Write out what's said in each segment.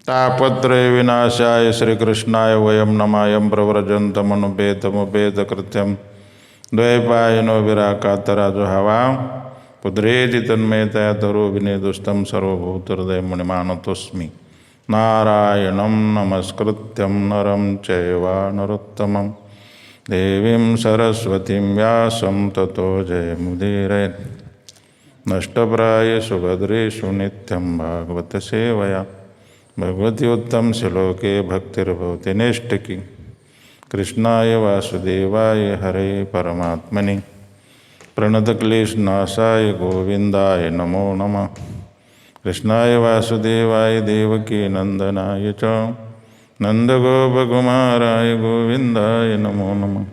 तापत्रय विनाशाय श्रीकृष्णाय वयं नमायं प्रव्रजन्तमनुपेतमुपेतकृत्यं द्वैपायनो विराकातराजुहवा पुत्रेति तन्मयतया तरो विनेदुस्तं सर्वभूतहृदयमुनिमानतोऽस्मि नारायणं नमस्कृत्यं नरं चैव नरोत्तमं देवीं सरस्वतीं व्यासं ततो जयमुदीरयेत् नष्टप्रायेषु भद्रेषु नित्यं भागवत सेवया भगवती उत्तम श्लोके भक्तिर्भवति नैष्टिकी कृष्णाय वासुदेवाय हरे परमात्मने प्रणतक्लेशनाशाय गोविंदाय नमो नमः। कृष्णाय वासुदेवाय देवकी नंदनाय च नंदगोपकुमाराय गोविंदाय नमो नमः।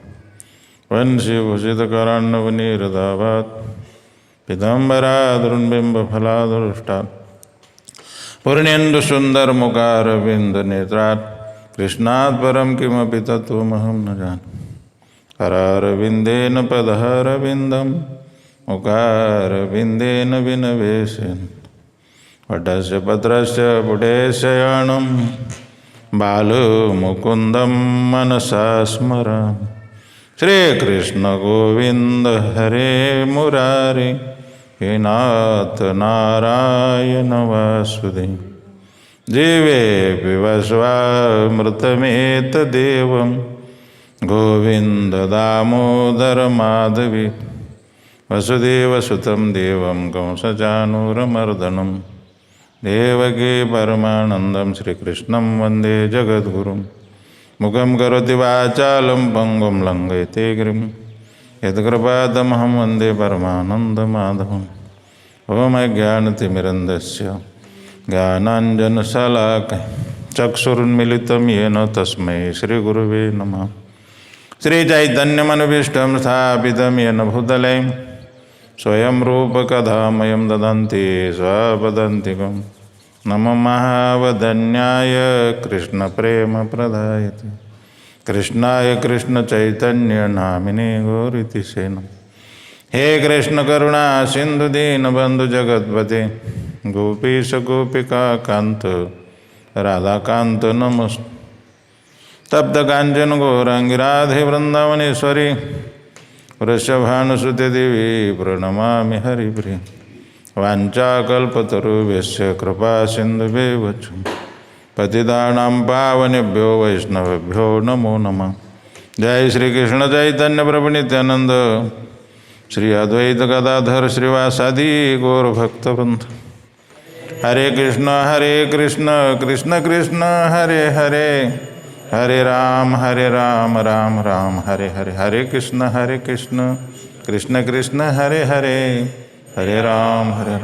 वंशीभूषितकरान्नवनीरदावात् पीताम्बरादरुन्बिम्बफलादुष्टात् पूर्णेन्दुसुन्दरमुखारविन्दनेत्रात् कृष्णात् परं किमपि तत्त्वमहं न जाने। करारविन्देन पदारविन्दं मुखारविन्देन विनवेशेन वटस्य पत्रस्य पुटे शयानं बालमुकुन्दं मनसा स्मरामि। श्रीकृष्ण गोविन्द हरे मुरारे हे नाथ नारायण वासुदेव जीवेऽपि वस्वामृतमेतदेवं गोविन्द दामोदर माधवी वसुदेवसुतं देवं कंसचाणूरमर्दनं देवकी परमानन्दं श्रीकृष्णं वन्दे जगद्गुरुं मुखं करोति वाचालं पङ्गुं लङ्घयते गिरिं यत्कृपातमहं वन्दे परमानन्दमाधवम्। ॐ अज्ञानतिमिरन्धस्य ज्ञानाञ्जनशलाकया चक्षुरुन्मिलितं येन तस्मै श्रीगुरुवे नमः। श्रीचैतन्यमनभीष्टं स्थापितं येन भूतले स्वयं रूपकथामयं ददन्ति स्वपदान्तिकं नमो महावदन्याय कृष्णप्रेमप्रदायते कृष्णाय कृष्णचैतन्य नामिने गौरीतिसे नमः। हे कृष्ण करुणा सिंधु दीनबंधु जगत्पते गोपीश गोपिका कांत राधाकांत नमस्ते। तप्त कांचन गौरांगी राधे वृंदावनेश्वरी वृषभानुसुते देवी प्रणमामि हरिप्रिय। वाञ्छाकल्पतरुभ्यश्च कृपा सिन्धुभ्येव च पतितानां पावनेभ्यो वैष्णवेभ्यो नमो नमः। जय श्री कृष्ण चैतन्य प्रभु नित्यानंद श्री अद्वैत गदाधर श्रीवासादि गौर भक्तवृंद। हरे कृष्ण कृष्ण कृष्ण हरे हरे हरे राम राम राम हरे हरे। हरे कृष्ण कृष्ण कृष्ण हरे हरे हरे राम हरे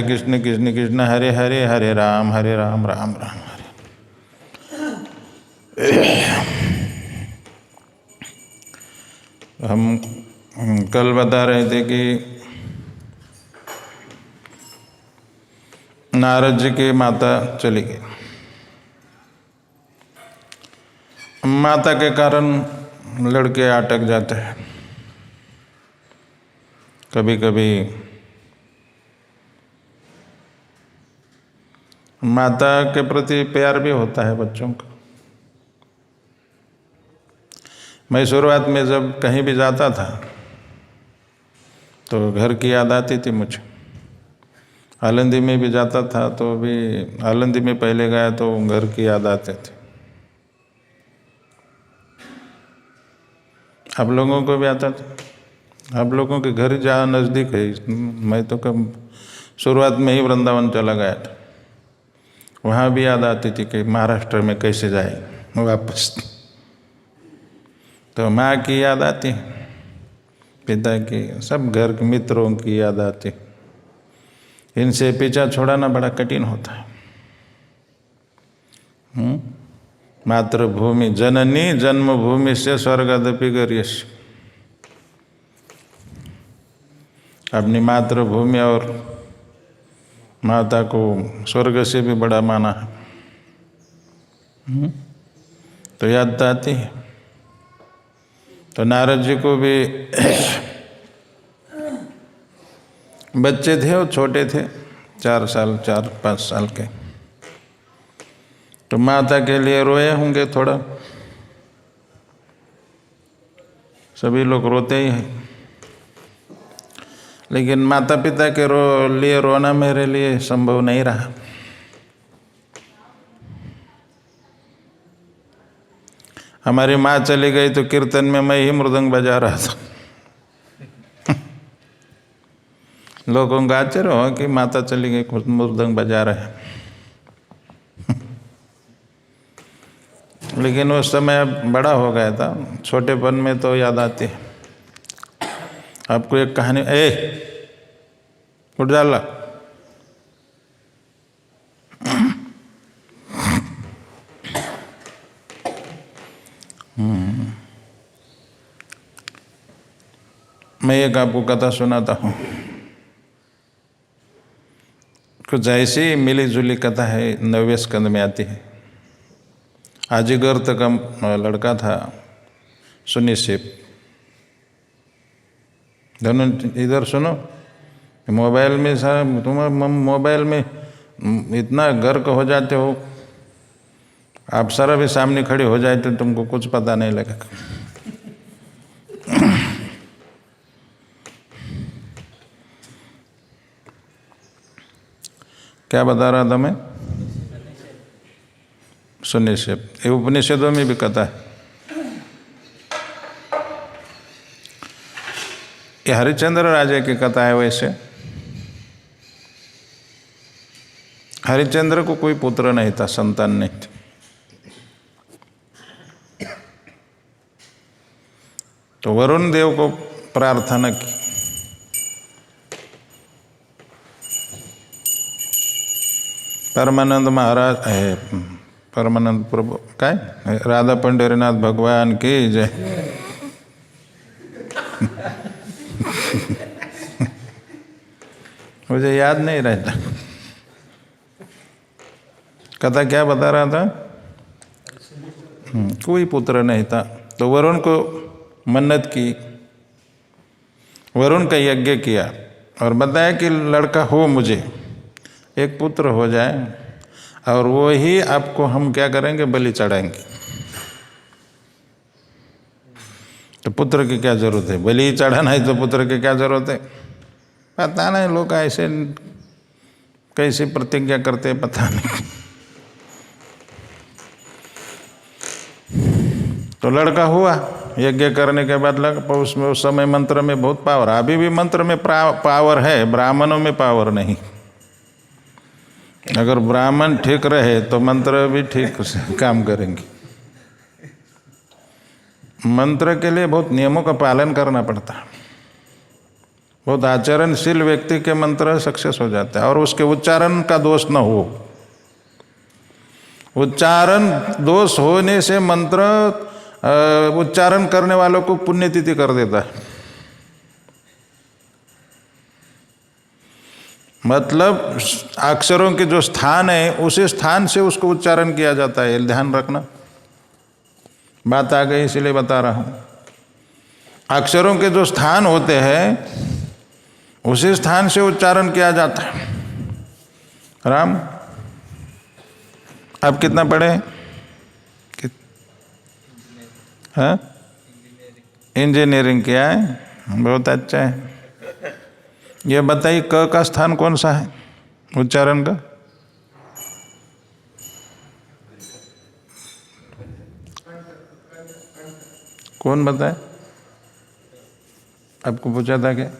कृष्ण कृष्ण कृष्ण हरे हरे हरे राम राम राम हरे। हम कल बता रहे थे कि नारद जी की माता चली गई। माता के कारण लड़के अटक जाते हैं। कभी कभी माता के प्रति प्यार भी होता है बच्चों का। मैं शुरुआत में जब कहीं भी जाता था तो घर की याद आती थी मुझे। आलंदी में भी जाता था तो भी आलंदी में पहले गया तो घर की याद आते थे। आप लोगों को भी आता था? आप लोगों के घर जहाँ नज़दीक है, मैं तो कब शुरुआत में ही वृंदावन चला गया था। वहाँ भी याद आती थी कि महाराष्ट्र में कैसे जाए वापस। तो माँ की याद आती, पिता की, सब घर के मित्रों की याद आती। इनसे पीछा छोड़ाना बड़ा कठिन होता है। मातृभूमि जननी जन्मभूमि से स्वर्गादपि गर्यस्य। अपनी मातृभूमि और माता को स्वर्ग से भी बड़ा माना है। तो याद आती है। तो नारद जी को भी बच्चे थे और छोटे थे 4-5 साल के। तो माता के लिए रोए होंगे थोड़ा, सभी लोग रोते ही हैं, लेकिन माता पिता के लिए रोना मेरे लिए संभव नहीं रहा। हमारी माँ चली गई तो कीर्तन में मैं ही मृदंग बजा रहा था। लोगों का आश्चर्य हो कि माता चली गई, मृदंग बजा रहे हैं। लेकिन उस समय बड़ा हो गया था, छोटेपन में तो याद आती है। आपको एक कहानी, उठ जाला, मैं एक आपको कथा सुनाता हूँ। कुछ ऐसी मिली जुली कथा है, 9वें स्कंद में आती है। अजगर का लड़का था सुनिशिप। दोनों इधर सुनो, मोबाइल में तुम मोबाइल में इतना गर्क हो जाते हो, आप सारा भी सामने खड़ी हो जाए तो तुमको कुछ पता नहीं लगेगा। क्या बता रहा था मैं? सुनिशिप, ये उपनिषदों में भी कथा है। ये हरिश्चंद्र राजा की कथा है। वैसे हरिश्चंद्र को कोई पुत्र नहीं था, संतान नहीं थी। तो वरुण देव को प्रार्थना की, परमानंद महाराज है, परमानंद प्रभु काय, राधा पंढरीनाथ भगवान की जय। मुझे याद नहीं रहता कथा क्या बता रहा था। कोई पुत्र नहीं था, तो वरुण को मन्नत की, वरुण का यज्ञ किया और बताया कि लड़का हो, मुझे एक पुत्र हो जाए और वो ही आपको हम क्या करेंगे, बलि चढ़ाएंगे। तो पुत्र की क्या जरूरत है, बलि चढ़ाना है तो पुत्र की क्या जरूरत है। पता नहीं लोग ऐसे कैसी प्रतिज्ञा करते पता नहीं। तो लड़का हुआ, यज्ञ करने के बाद लगा, उसमें उस समय मंत्र में बहुत पावर, अभी भी मंत्र में पावर है, ब्राह्मणों में पावर नहीं। अगर ब्राह्मण ठीक रहे तो मंत्र भी ठीक से काम करेंगे। मंत्र के लिए बहुत नियमों का पालन करना पड़ता है। बहुत आचरणशील व्यक्ति के मंत्र सक्सेस हो जाते हैं, और उसके उच्चारण का दोष न हो। उच्चारण दोष होने से मंत्र उच्चारण करने वालों को पुण्यतिथि कर देता है। मतलब अक्षरों के जो स्थान है उसी स्थान से उसको उच्चारण किया जाता है, ध्यान रखना। बात आ गई इसलिए बता रहा हूँ। अक्षरों के जो स्थान होते हैं उसी स्थान से उच्चारण किया जाता है। राम, आप कितना पढ़े? हाँ, इंजीनियरिंग किया है, बहुत अच्छा है। ये बताइए क का स्थान कौन सा है उच्चारण का? कौन बताए? आपको पूछा था क्या?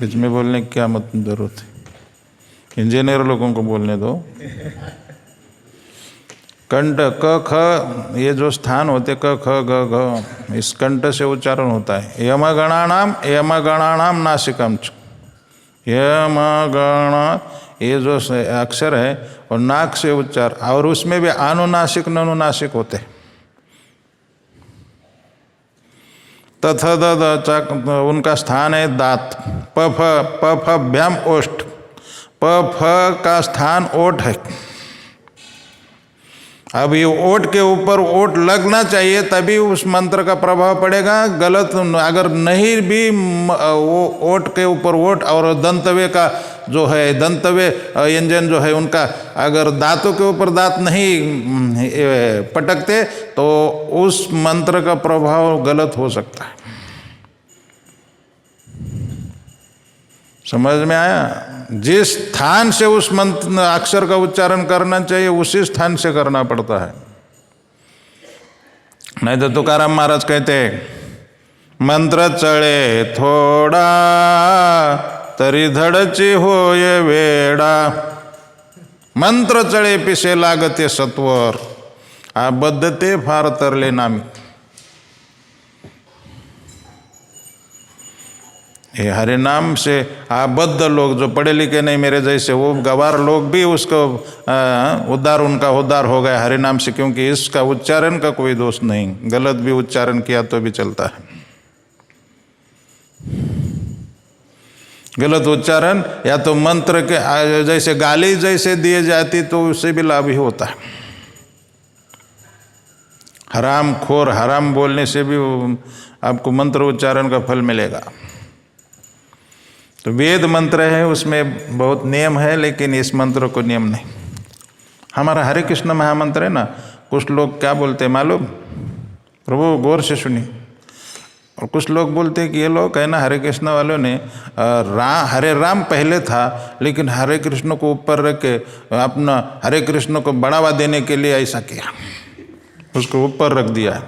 बीच में बोलने की क्या मतलब जरूरत है? इंजीनियर लोगों को बोलने दो। कंठ क ख, ये जो स्थान होते क ख ग घ, इस कंठ से उच्चारण होता है। यमगणानाम नासिकम च, यमगण, ये जो अक्षर है और नाक से उच्चार, और उसमें भी अनुनासिक ननुनासिक होते। तथ उनका स्थान है दांत। पफ, पफभ्याम ओष्ठ, पफ का स्थान ओठ है। अब ये ओट के ऊपर ओट लगना चाहिए तभी उस मंत्र का प्रभाव पड़ेगा। गलत अगर नहीं भी वो ओट के ऊपर ओट और दंतवे का जो है दंतवे व्यंजन जो है उनका अगर दांतों के ऊपर दांत नहीं पटकते तो उस मंत्र का प्रभाव गलत हो सकता है। समझ में आया? जिस स्थान से उस मंत्र अक्षर का उच्चारण करना चाहिए उसी स्थान से करना पड़ता है। नहीं तो तुकाराम महाराज कहते मंत्र चढ़े थोड़ा तरी धड़ची होय वेड़ा, मंत्र चढ़े पिसे लागते सत्वर, आ बद्धते फार तरले नामी। ये हरे नाम से आबद्ध लोग जो पढ़े लिखे नहीं मेरे जैसे वो गवार लोग भी उसको उद्धार हो गया हरे नाम से, क्योंकि इसका उच्चारण का कोई दोष नहीं, गलत भी उच्चारण किया तो भी चलता है। गलत उच्चारण या तो मंत्र के जैसे गाली जैसे दिए जाती तो उससे भी लाभ ही होता है। हराम खोर हराम बोलने से भी आपको मंत्र उच्चारण का फल मिलेगा। तो वेद मंत्र है उसमें बहुत नियम है, लेकिन इस मंत्र को नियम नहीं। हमारा हरे कृष्ण महामंत्र है ना, कुछ लोग क्या बोलते हैं मालूम? प्रभु गौर से सुनिए। और कुछ लोग बोलते हैं कि ये लोग है ना हरे कृष्ण वालों ने हरे राम पहले था लेकिन हरे कृष्ण को ऊपर रख के अपना हरे कृष्ण को बढ़ावा देने के लिए ऐसा किया, उसको ऊपर रख दिया।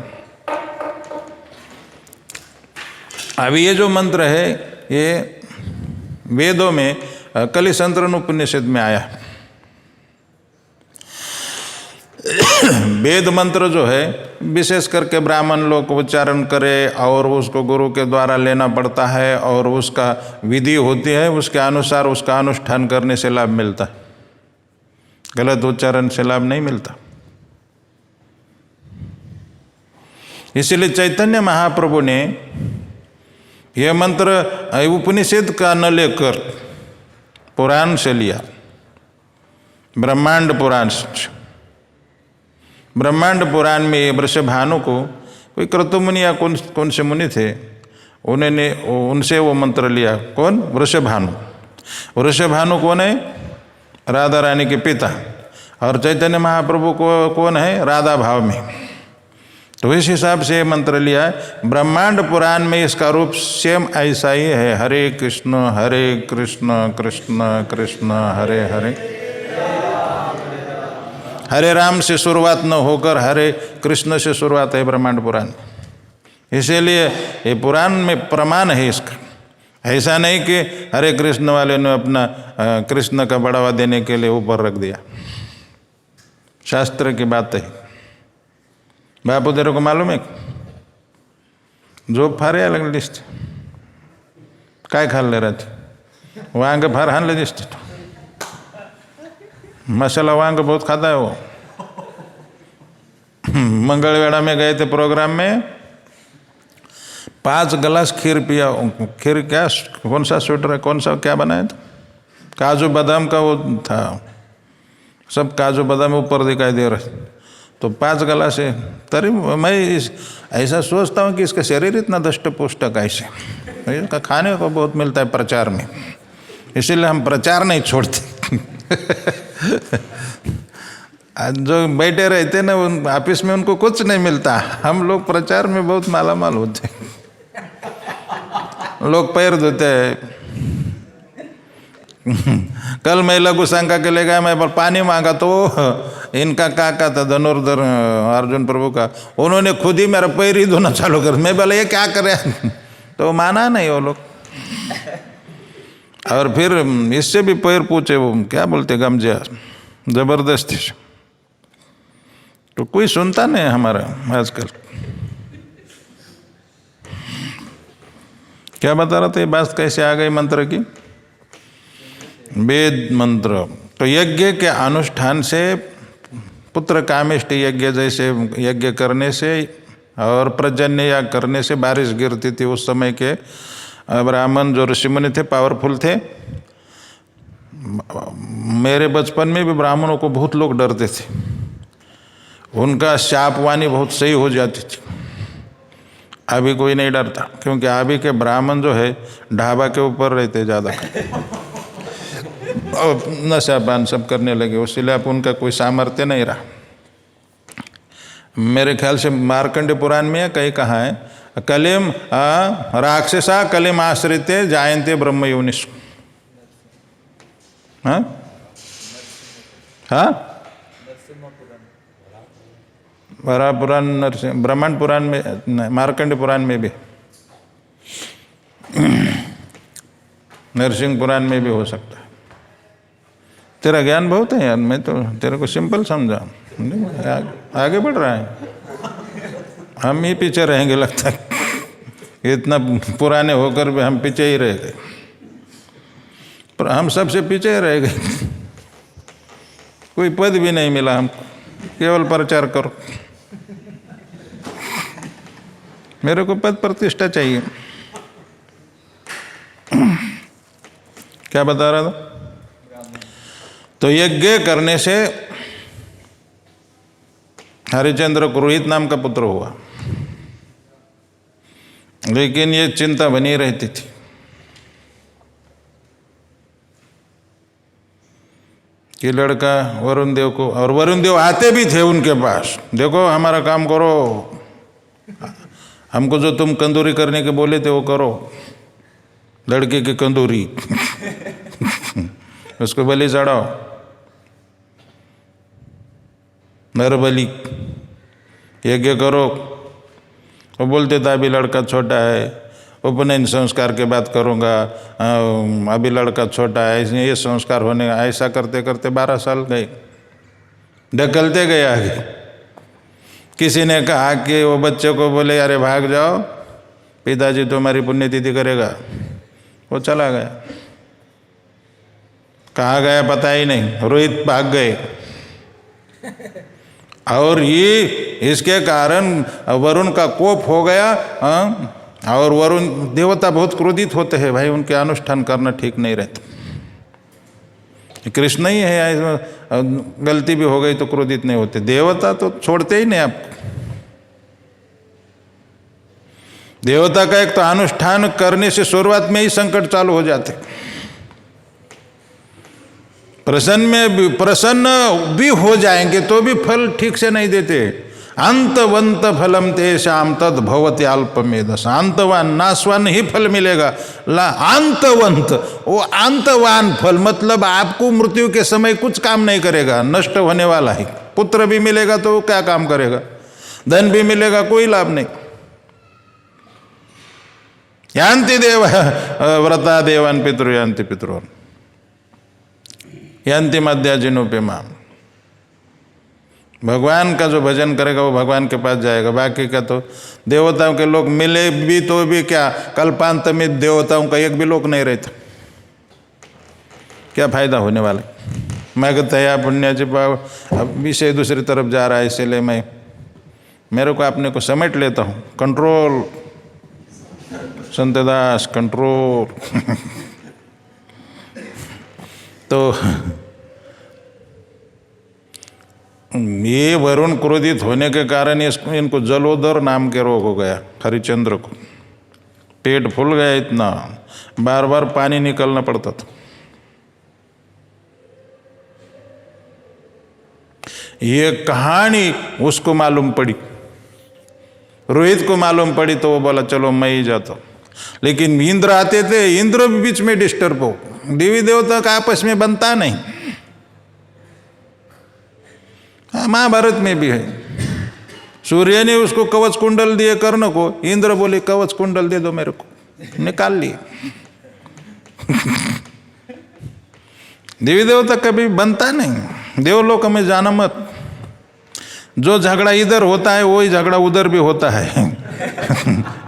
अभी ये जो मंत्र है ये वेदों में कलिसंतरण उपनिषद में आया। वेद मंत्र जो है विशेष करके ब्राह्मण लोग उच्चारण करे और उसको गुरु के द्वारा लेना पड़ता है और उसका विधि होती है, उसके अनुसार उसका अनुष्ठान करने से लाभ मिलता है, गलत उच्चारण से लाभ नहीं मिलता। इसीलिए चैतन्य महाप्रभु ने यह मंत्र उपनिषद का न लेकर पुराण से लिया, ब्रह्मांड पुराण से। ब्रह्मांड पुराण में ये वृषभानु को कोई क्रतुमुनि या कौन से मुनि थे, उन्होंने उनसे वो मंत्र लिया। कौन? वृषभानु। वृषभानु कौन है? राधा रानी के पिता। और चैतन्य महाप्रभु को कौन है? राधा भाव में। तो इस हिसाब से मंत्र लिया है। ब्रह्मांड पुराण में इसका रूप सेम ऐसा ही है, हरे कृष्ण कृष्ण कृष्ण हरे हरे। हरे राम से शुरुआत न होकर हरे कृष्ण से शुरुआत है ब्रह्मांड पुराण। इसीलिए ये पुराण में प्रमाण है इसका। ऐसा नहीं कि हरे कृष्ण वाले ने अपना कृष्ण का बढ़ावा देने के लिए ऊपर रख दिया। शास्त्र की बात है। बापू तेरे को मालूम है जो फारे अलग दिसते काय खाल्ले राहते? वांग फार हानले दिसते, मसाला वांग बहुत खाता है वो। मंगलवेड़ा में गए थे प्रोग्राम में, 5 गिलास खीर पिया। खीर क्या कौन सा स्वेटर है, कौन सा क्या बनाया था? काजू बादाम का वो था, सब काजू बादाम ऊपर दिखाई दे रहे। तो 5 गिलास है। तरी मैं ऐसा सोचता हूँ कि इसका शरीर इतना दष्ट पुष्ट कैसे? इसका खाने को बहुत मिलता है प्रचार में, इसीलिए हम प्रचार नहीं छोड़ते। जो बैठे रहते ना उन ऑफिस में उनको कुछ नहीं मिलता, हम लोग प्रचार में बहुत मालामाल होते। लोग पैर धोते हैं। कल मैं लघु शंका के ले गया, मैं पानी मांगा तो इनका काका था धनुर्धर अर्जुन प्रभु का, उन्होंने खुद ही मेरा पैर ही धोना चालू कर। मैं बोला ये क्या करे? तो माना नहीं वो लोग। और फिर इससे भी पैर पूछे, वो क्या बोलते गमजा जबरदस्ती से। तो कोई सुनता नहीं हमारा आजकल। क्या बता रहा था, ये बात कैसे आ गई मंत्र की? वेद मंत्र। तो यज्ञ के अनुष्ठान से, पुत्र कामिष्ट यज्ञ जैसे यज्ञ करने से और प्रजन्य याग करने से बारिश गिरती थी। उस समय के ब्राह्मण जो ऋषिमुनि थे पावरफुल थे। मेरे बचपन में भी ब्राह्मणों को बहुत लोग डरते थे। उनका शापवानी बहुत सही हो जाती थी। अभी कोई नहीं डरता, क्योंकि अभी के ब्राह्मण जो है ढाबा के ऊपर रहते ज़्यादा और नशा पान सब करने लगे, इसलिए अब उनका कोई सामर्थ्य नहीं रहा। मेरे ख्याल से मार्कंड पुराण में है, कहीं कहाँ है, कलिम राक्षसा कलिम आश्रित जायन्ते ब्रह्म योनिषु। हाँ हाँ, बड़ा पुराण नरसिंह ब्रह्मांड पुराण में, मार्कंड पुराण में भी, नरसिंह पुराण में भी हो सकता है। तेरा ज्ञान बहुत है यार, मैं तो तेरे को सिंपल समझा, आगे बढ़ रहा है। हम ही पीछे रहेंगे लगता है, इतना पुराने होकर भी हम पीछे ही रह गए, पर हम सबसे पीछे ही रह गए। कोई पद भी नहीं मिला हमको, केवल प्रचार करो। मेरे को पद प्रतिष्ठा चाहिए। क्या बता रहा था? तो यज्ञ करने से हरिश्चंद्र पुरोहित नाम का पुत्र हुआ, लेकिन ये चिंता बनी रहती थी। कि लड़का वरुण देव को, और वरुण देव आते भी थे उनके पास, देखो हमारा काम करो, हमको जो तुम कंदूरी करने के बोले थे वो करो, लड़के की कंदूरी उसको बलि चढ़ाओ, नर बलि, यज्ञ करो। वो बोलते था अभी लड़का छोटा है, उपनयन संस्कार के बाद करूँगा, अभी लड़का छोटा है, इसलिए ये संस्कार होने, ऐसा करते करते 12 साल गए, ढकलते गए आगे। किसी ने कहा कि वो बच्चे को बोले अरे भाग जाओ, पिताजी तुम्हारी पुण्यतिथि करेगा, वो चला गया। कहाँ गया पता ही नहीं, रोहित भाग गए। और ये इसके कारण वरुण का कोप हो गया। और वरुण देवता बहुत क्रोधित होते हैं भाई, उनके अनुष्ठान करना ठीक नहीं रहता। कृष्ण ही है, गलती भी हो गई तो क्रोधित नहीं होते, देवता तो छोड़ते ही नहीं आपको। देवता का एक तो अनुष्ठान करने से शुरुआत में ही संकट चालू हो जाते, प्रसन्न भी हो जाएंगे तो भी फल ठीक से नहीं देते। अंतवंत फलम तेषाम तद भवति अल्पमेधस, अंतवान नाशवान ही फल मिलेगा। अंतवंत, वो अंतवान फल मतलब आपको मृत्यु के समय कुछ काम नहीं करेगा, नष्ट होने वाला है। पुत्र भी मिलेगा तो वो क्या काम करेगा, धन भी मिलेगा कोई लाभ नहीं। यान्ति देव व्रता देवान पितृ यान्ति पितृ यान्ति मध्याजिनोपेमा। भगवान का जो भजन करेगा वो भगवान के पास जाएगा, बाकी का तो देवताओं के लोग मिले भी तो भी क्या, कल्पांत में देवताओं का एक भी लोग नहीं रहता, क्या फायदा होने वाला। मैं कहता है पुण्याची पाव, अब विषय दूसरी तरफ जा रहा है, इसलिए मेरे को अपने को समेट लेता हूँ। Control Santdas, control. तो ये वरुण क्रोधित होने के कारण इनको जलोदर नाम के रोग हो गया। हरिश्चंद्र को पेट फूल गया इतना, बार बार पानी निकलना पड़ता था। ये कहानी उसको मालूम पड़ी, रोहित को मालूम पड़ी, तो वो बोला चलो मैं ही जाता हूँ। लेकिन इंद्र आते थे, इंद्र भी बीच में डिस्टर्ब हो, देवी देवता का आपस में बनता नहीं। महाभारत में भी है, सूर्य ने उसको कवच कुंडल दिए कर्ण को, इंद्र बोले कवच कुंडल दे दो मेरे को, निकाल लिए। देवी देवता कभी बनता नहीं, देवलोक में जाना मत। जो झगड़ा इधर होता है वही झगड़ा उधर भी होता है।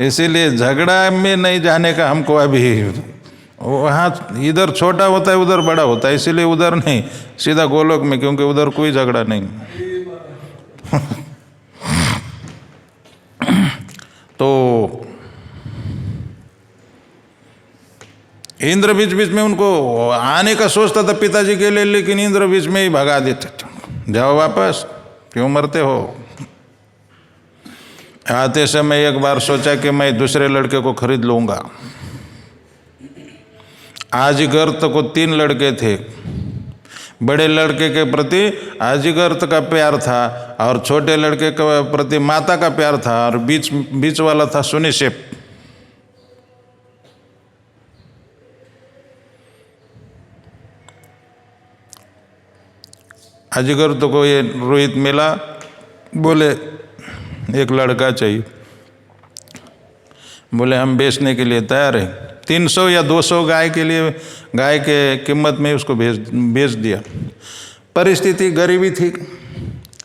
इसीलिए झगड़ा में नहीं जाने का हमको अभी, वहाँ इधर छोटा होता है उधर बड़ा होता है, इसीलिए उधर नहीं, सीधा गोलोक में, क्योंकि उधर कोई झगड़ा नहीं। तो इंद्र बीच बीच में उनको आने का सोचता था पिताजी के लिए, लेकिन इंद्र बीच में ही भगा देते थे, जाओ वापस, क्यों मरते हो? आते समय एक बार सोचा कि मैं दूसरे लड़के को खरीद लूँगा। आजीगर्त को 3 लड़के थे। बड़े लड़के के प्रति आजीगर्त का प्यार था और छोटे लड़के के प्रति माता का प्यार था और बीच वाला था सुनिशेप। अजगर को ये रोहित मिला, बोले एक लड़का चाहिए। बोले हम बेचने के लिए तैयार हैं। 300 या 200 गाय के लिए, गाय के कीमत में उसको बेच दिया। परिस्थिति गरीबी थी,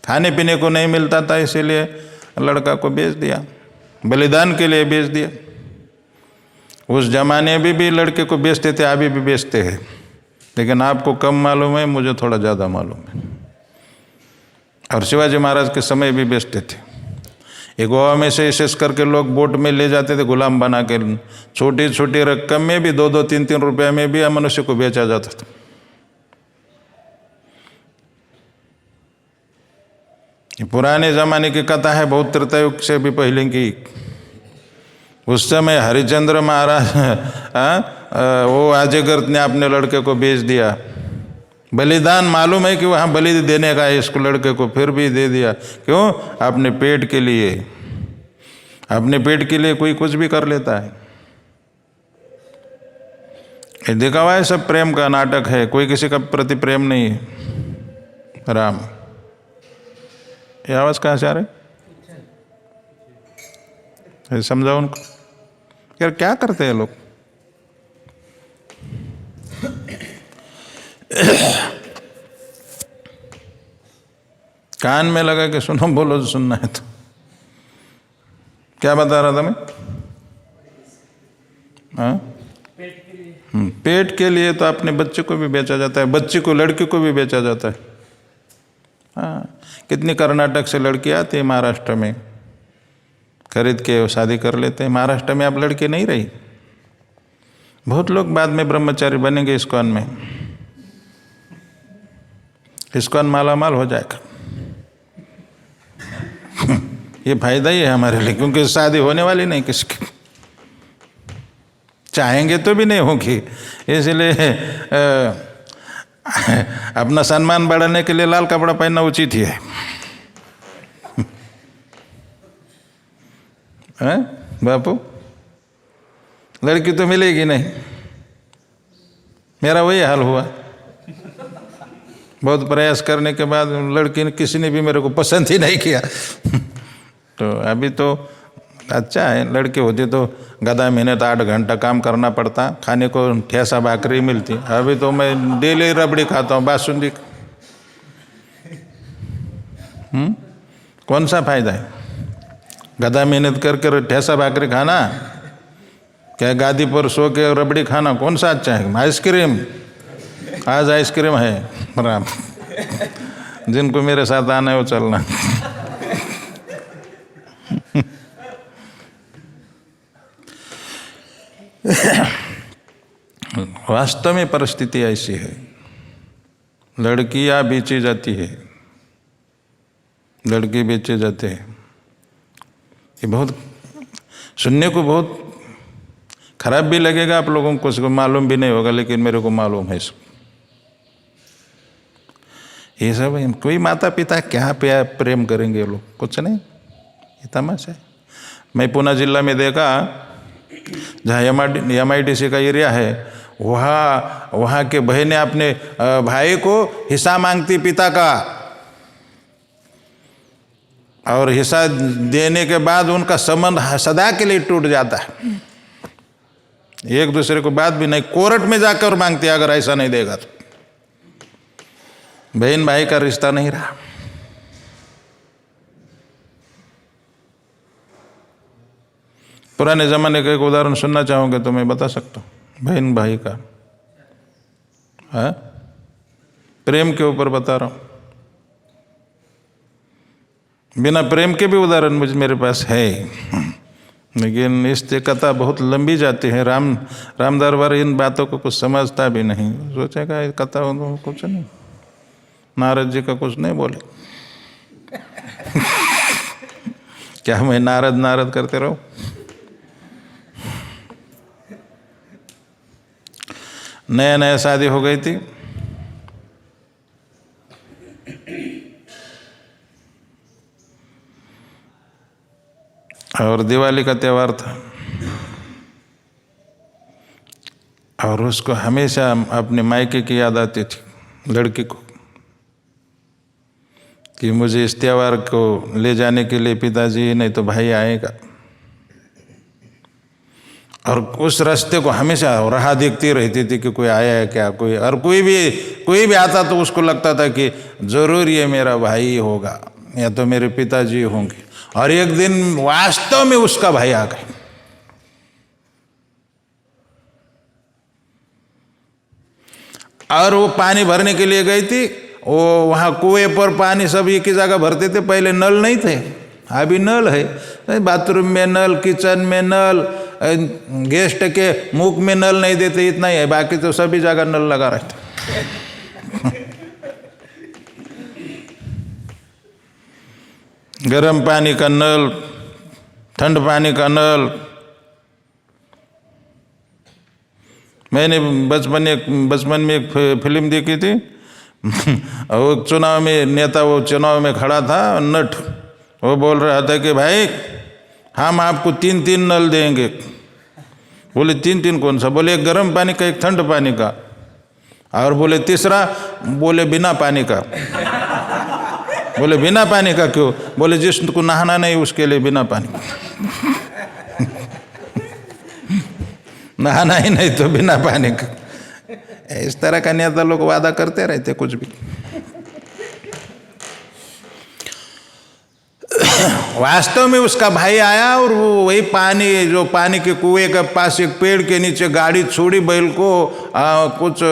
खाने पीने को नहीं मिलता था, इसीलिए लड़का को बेच दिया, बलिदान के लिए बेच दिया। उस जमाने में भी लड़के को बेचते थे, अभी भी बेचते हैं, लेकिन आपको कम मालूम है, मुझे थोड़ा ज़्यादा मालूम है। और शिवाजी महाराज के समय भी बेचते थे। ये गोवा में से विशेष करके लोग बोट में ले जाते थे गुलाम बना के। छोटी छोटी रकम में भी 2-2, 3-3 रुपये में भी मनुष्य को बेचा जाता था। ये पुराने ज़माने की कथा है, बहुत त्रेतायुग से भी पहले की। उस समय हरिश्चंद्र महाराज वो अजगर ने अपने लड़के को बेच दिया। बलिदान मालूम है कि वहाँ बलि देने का है इसको, लड़के को, फिर भी दे दिया। क्यों? अपने पेट के लिए। अपने पेट के लिए कोई कुछ भी कर लेता है। ये दिखावा है, सब प्रेम का नाटक है, कोई किसी का प्रति प्रेम नहीं है। राम, ये आवाज़ कहाँ से आ रही है? समझाओ उनको यार, क्या करते हैं लोग। कान में लगा के सुनो, बोलो जो सुनना है। तो क्या बता रहा था मैं? पेट के लिए तो अपने बच्चे को भी बेचा जाता है, बच्ची को, लड़की को भी बेचा जाता है। हाँ, कितनी कर्नाटक से लड़की आती है महाराष्ट्र में, खरीद के शादी कर लेते हैं। महाराष्ट्र में अब लड़की नहीं रही। बहुत लोग बाद में ब्रह्मचारी बनेंगे इस्कॉन में। इस्कॉन माला माल हो जाएगा। ये फायदा ही है हमारे लिए, क्योंकि शादी होने वाली नहीं किसकी, चाहेंगे तो भी नहीं होगी। इसलिए अपना सम्मान बढ़ाने के लिए लाल कपड़ा पहनना उचित ही है। बापू, लड़की तो मिलेगी नहीं। मेरा वही हाल हुआ। बहुत प्रयास करने के बाद लड़की ने, किसी ने भी मेरे को पसंद ही नहीं किया। तो अभी तो अच्छा है, लड़की होती तो गधा मेहनत 8 घंटा काम करना पड़ता, खाने को ठेसा भाकरी मिलती। अभी तो मैं डेली रबड़ी खाता हूँ, बासुंदी। कौन सा फायदा है? गधा मेहनत करके ठेसा भाकरी खाना, क्या गादी पर सो के रबड़ी खाना, कौन सा अच्छा है? आइसक्रीम, आज आइसक्रीम है। राम, जिनको मेरे साथ आना है वो चलना। वास्तव में परिस्थिति ऐसी है, लड़कियां बेची जाती है, लड़के बेचे जाते हैं। ये बहुत सुनने को बहुत खराब भी लगेगा, आप लोगों को इसको मालूम भी नहीं होगा, लेकिन मेरे को मालूम है इसको। ये सब कोई माता पिता क्या प्रेम करेंगे ये लोग, कुछ नहीं, ये तमाशा है। मैं पूना जिला में देखा, जहाँ MIDC का एरिया है, वहाँ के बहनें अपने भाई को हिस्सा मांगती पिता का, और हिस्सा देने के बाद उनका संबंध सदा के लिए टूट जाता है। एक दूसरे को बात भी नहीं, कोर्ट में जाकर मांगते, अगर ऐसा नहीं देगा तो बहन भाई का रिश्ता नहीं रहा। पुराने ज़माने का एक उदाहरण सुनना चाहोगे तो मैं बता सकता हूँ, बहन भाई का। हाँ, प्रेम के ऊपर बता रहा हूँ। बिना प्रेम के भी उदाहरण मेरे पास है, लेकिन इस कथा बहुत लंबी जाती है। राम दरबार इन बातों को कुछ समझता भी नहीं, सोचेगा ये कथा कुछ नहीं, नारद जी का कुछ नहीं बोले। क्या मैं नारद नारद करते रहूं? नया नया शादी हो गई थी, और दिवाली का त्यौहार था, और उसको हमेशा अपने मायके की याद आती थी लड़की को, कि मुझे इस त्यौहार को ले जाने के लिए पिताजी नहीं तो भाई आएगा। और उस रास्ते को हमेशा राह देखती रहती थी कि कोई आया है क्या, कोई, और कोई भी आता तो उसको लगता था कि जरूर ये मेरा भाई होगा या तो मेरे पिताजी होंगे। और एक दिन वास्तव में उसका भाई आ गए। और वो पानी भरने के लिए गई थी, वो वहाँ कुएं पर पानी सब एक ही जगह भरते थे, पहले नल नहीं थे, अभी नल है, बाथरूम में नल, किचन में नल, गेस्ट के मुख में नल नहीं देते, इतना ही है, बाकी तो सभी जगह नल लगा रहते। गर्म पानी का नल, ठंड पानी का नल। मैंने बचपन में एक फिल्म देखी थी, वो चुनाव में नेता, वो चुनाव में खड़ा था नट, वो बोल रहा था कि भाई हम आपको 3 नल देंगे। बोले 3 कौन सा? बोले एक गर्म पानी का, एक ठंड पानी का, और बोले तीसरा, बोले बिना पानी का। बोले बिना पानी का क्यों? बोले जिसको नहाना नहीं उसके लिए बिना पानी। नहाना ही नहीं तो बिना पानी का। इस तरह का नेता लोग वादा करते रहते कुछ भी। वास्तव में उसका भाई आया और वो वही पानी, जो पानी के कुएं के पास एक पेड़ के नीचे गाड़ी छोड़ी, बैल को कुछ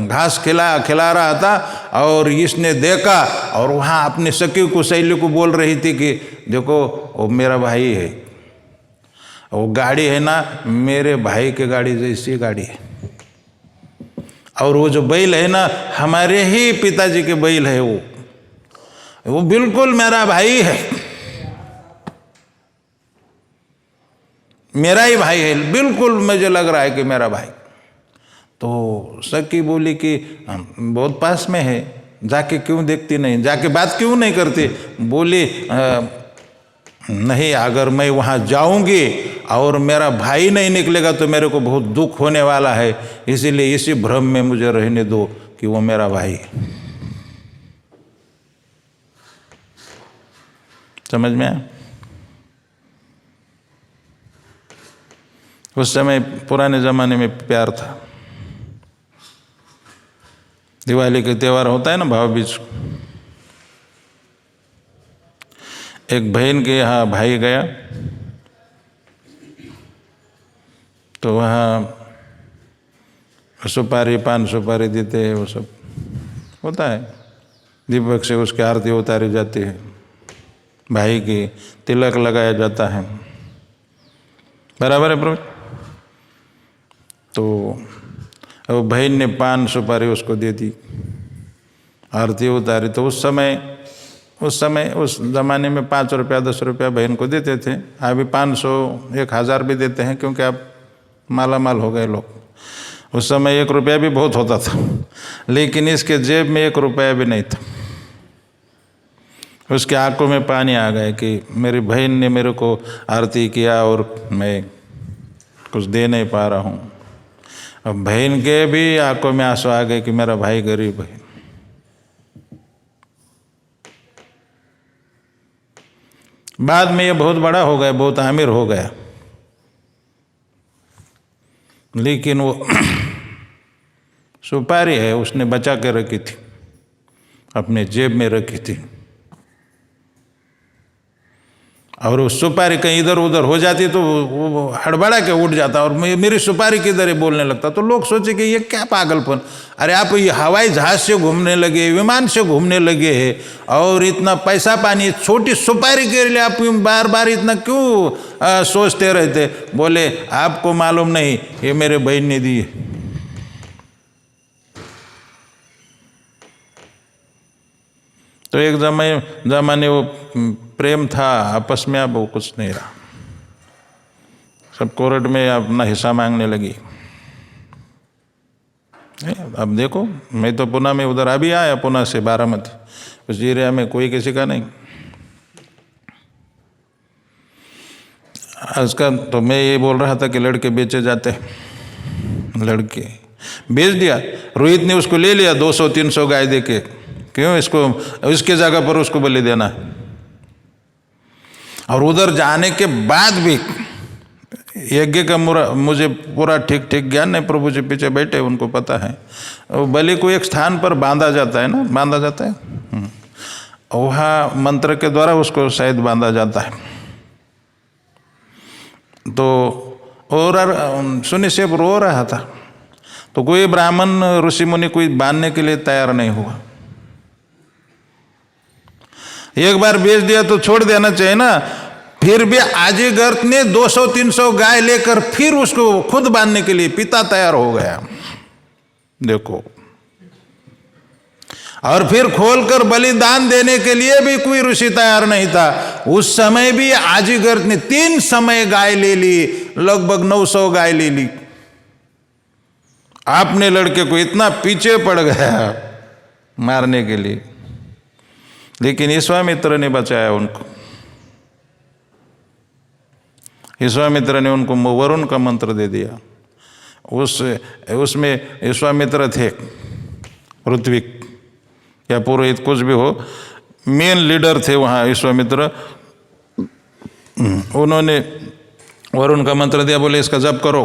घास खिला रहा था, और इसने देखा और वहाँ अपने सखी को, सहेली को बोल रही थी कि देखो वो मेरा भाई है, वो गाड़ी है ना मेरे भाई के गाड़ी जैसी गाड़ी है, और वो जो बैल है ना हमारे ही पिताजी के बैल है, वो बिल्कुल मेरा भाई है, मेरा ही भाई है, बिल्कुल मुझे लग रहा है कि मेरा भाई। तो सखी बोली कि बहुत पास में है, जाके क्यों देखती नहीं, जाके बात क्यों नहीं करती? बोली नहीं, अगर मैं वहाँ जाऊंगी और मेरा भाई नहीं निकलेगा तो मेरे को बहुत दुख होने वाला है, इसीलिए इसी भ्रम में मुझे रहने दो कि वो मेरा भाई है। समझ में आया? उस समय पुराने ज़माने में प्यार था। दिवाली के त्यौहार होता है ना, भाव बीज, एक बहन के यहाँ भाई गया तो वहाँ सुपारी, पान सुपारी देते हैं, वो सब होता है। दीपक से उसकी आरती उतारी जाती है, भाई की तिलक लगाया जाता है, बराबर है प्रभु। तो वो बहन ने पान सुपारी उसको दे दी, आरती उतारी। तो उस समय उस ज़माने में 5 रुपया 10 रुपया बहन को देते थे। अभी 500 1000 भी देते हैं, क्योंकि अब माला माल हो गए लोग। उस समय 1 रुपया भी बहुत होता था, लेकिन इसके जेब में 1 रुपया भी नहीं था। उसके आंखों में पानी आ गए कि मेरी बहन ने मेरे को आरती किया और मैं कुछ दे नहीं पा रहा हूँ। अब बहन के भी आंखों में आंसू आ गए कि मेरा भाई गरीब है। बाद में ये बहुत बड़ा हो गया, बहुत आमिर हो गया, लेकिन वो सुपारी है उसने बचा के रखी थी, अपने जेब में रखी थी, और वो सुपारी कहीं इधर उधर हो जाती तो वो हड़बड़ा के उठ जाता और मेरी सुपारी किधर है बोलने लगता। तो लोग सोचे कि ये क्या पागलपन, अरे आप ये हवाई जहाज से घूमने लगे, विमान से घूमने लगे हैं, और इतना पैसा पानी, छोटी सुपारी के लिए आप बार बार इतना क्यों सोचते रहते? बोले आपको मालूम नहीं, ये मेरे बहन ने दी है। तो एक जमाने वो प्रेम था आपस में, अब वो कुछ नहीं रहा। सब कोर्ट में अपना हिस्सा मांगने लगी। अब देखो, मैं तो पुणे में उधर अभी आया, पुणे से बारामती, उस एरिया में कोई किसी का नहीं। आजकल तो मैं ये बोल रहा था कि लड़के बेचे जाते, लड़के बेच दिया। रोहित ने उसको ले लिया 200-300 गाय देके। क्यों? इसके जगह पर उसको बलि देना है। और उधर जाने के बाद भी यज्ञ का मुझे पूरा ठीक ठीक ज्ञान नहीं, प्रभु जी पीछे बैठे, उनको पता है। बलि को एक स्थान पर बांधा जाता है ना, बांधा जाता है वहाँ मंत्र के द्वारा उसको शायद बांधा जाता है। तो और सुनिश्चय रो रहा था, तो कोई ब्राह्मण ऋषि मुनि कोई बांधने के लिए तैयार नहीं हुआ। एक बार बेच दिया तो छोड़ देना चाहिए ना। फिर भी आजीगर्त ने 200-300 गाय लेकर फिर उसको खुद बांधने के लिए पिता तैयार हो गया, देखो। और फिर खोलकर बलिदान देने के लिए भी कोई ऋषि तैयार नहीं था। उस समय भी आजीगर्त ने 3 समय गाय ले ली, लगभग 900 गाय ले ली। आपने लड़के को इतना पीछे पड़ गया मारने के लिए, लेकिन विश्वामित्र ने बचाया उनको। विश्वामित्र ने उनको वरुण का मंत्र दे दिया। उसमें विश्वामित्र थे, ऋत्विक या पुरोहित कुछ भी हो, मेन लीडर थे वहाँ विश्वामित्र। उन्होंने वरुण का मंत्र दिया, बोले इसका जप करो।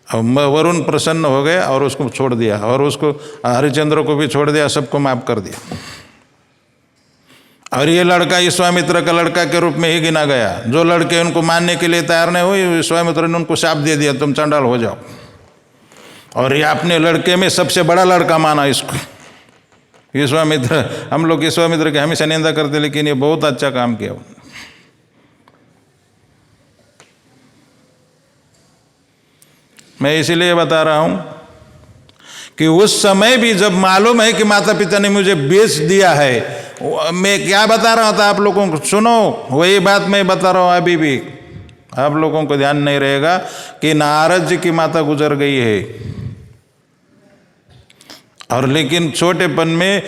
अब वरुण प्रसन्न हो गए और उसको छोड़ दिया, और उसको हरिश्चंद्र को भी छोड़ दिया, सबको माफ कर दिया। और ये लड़का विश्वामित्र का लड़का के रूप में ही गिना गया। जो लड़के उनको मानने के लिए तैयार नहीं हुए, विश्वामित्र ने उनको शाप दे दिया, तुम चंडाल हो जाओ। और ये अपने लड़के में सबसे बड़ा लड़का माना इसको विश्वामित्र। हम लोग विश्वामित्र के हमेशा निंदा करते, लेकिन ये बहुत अच्छा काम किया। मैं इसीलिए बता रहा हूं कि उस समय भी जब मालूम है कि माता पिता ने मुझे बेच दिया है, मैं क्या बता रहा था आप लोगों को, सुनो, वही बात मैं बता रहा हूं अभी भी। आप लोगों को ध्यान नहीं रहेगा कि नारद जी की माता गुजर गई है, और लेकिन छोटेपन में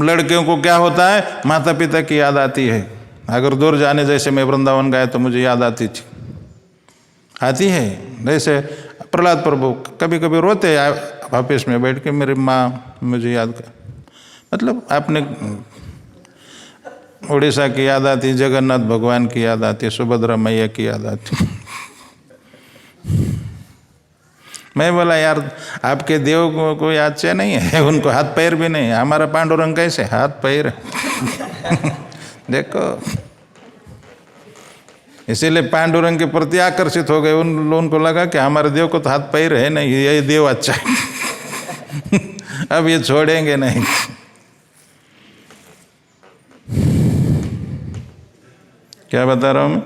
लड़कियों को क्या होता है, माता पिता की याद आती है। अगर दूर जाने, जैसे मैं वृंदावन गया तो मुझे याद आती है। जैसे प्रहलाद प्रभु कभी कभी रोते ऑफिस में बैठ के, मेरी माँ मुझे याद कर, मतलब आपने उड़ीसा की याद आती, जगन्नाथ भगवान की याद आती, सुभद्रा मैया की याद आती। मैं बोला यार, आपके देव को कोई अच्छे नहीं है, उनको हाथ पैर भी नहीं है। हमारा पांडुरंग कैसे हाथ पैर देखो। इसीलिए पांडुरंग के प्रति आकर्षित हो गए। उनको लगा कि हमारे देव को तो हाथ पैर है नहीं, ये देव अच्छा है। अब ये छोड़ेंगे नहीं। क्या बता रहा हूं मैं?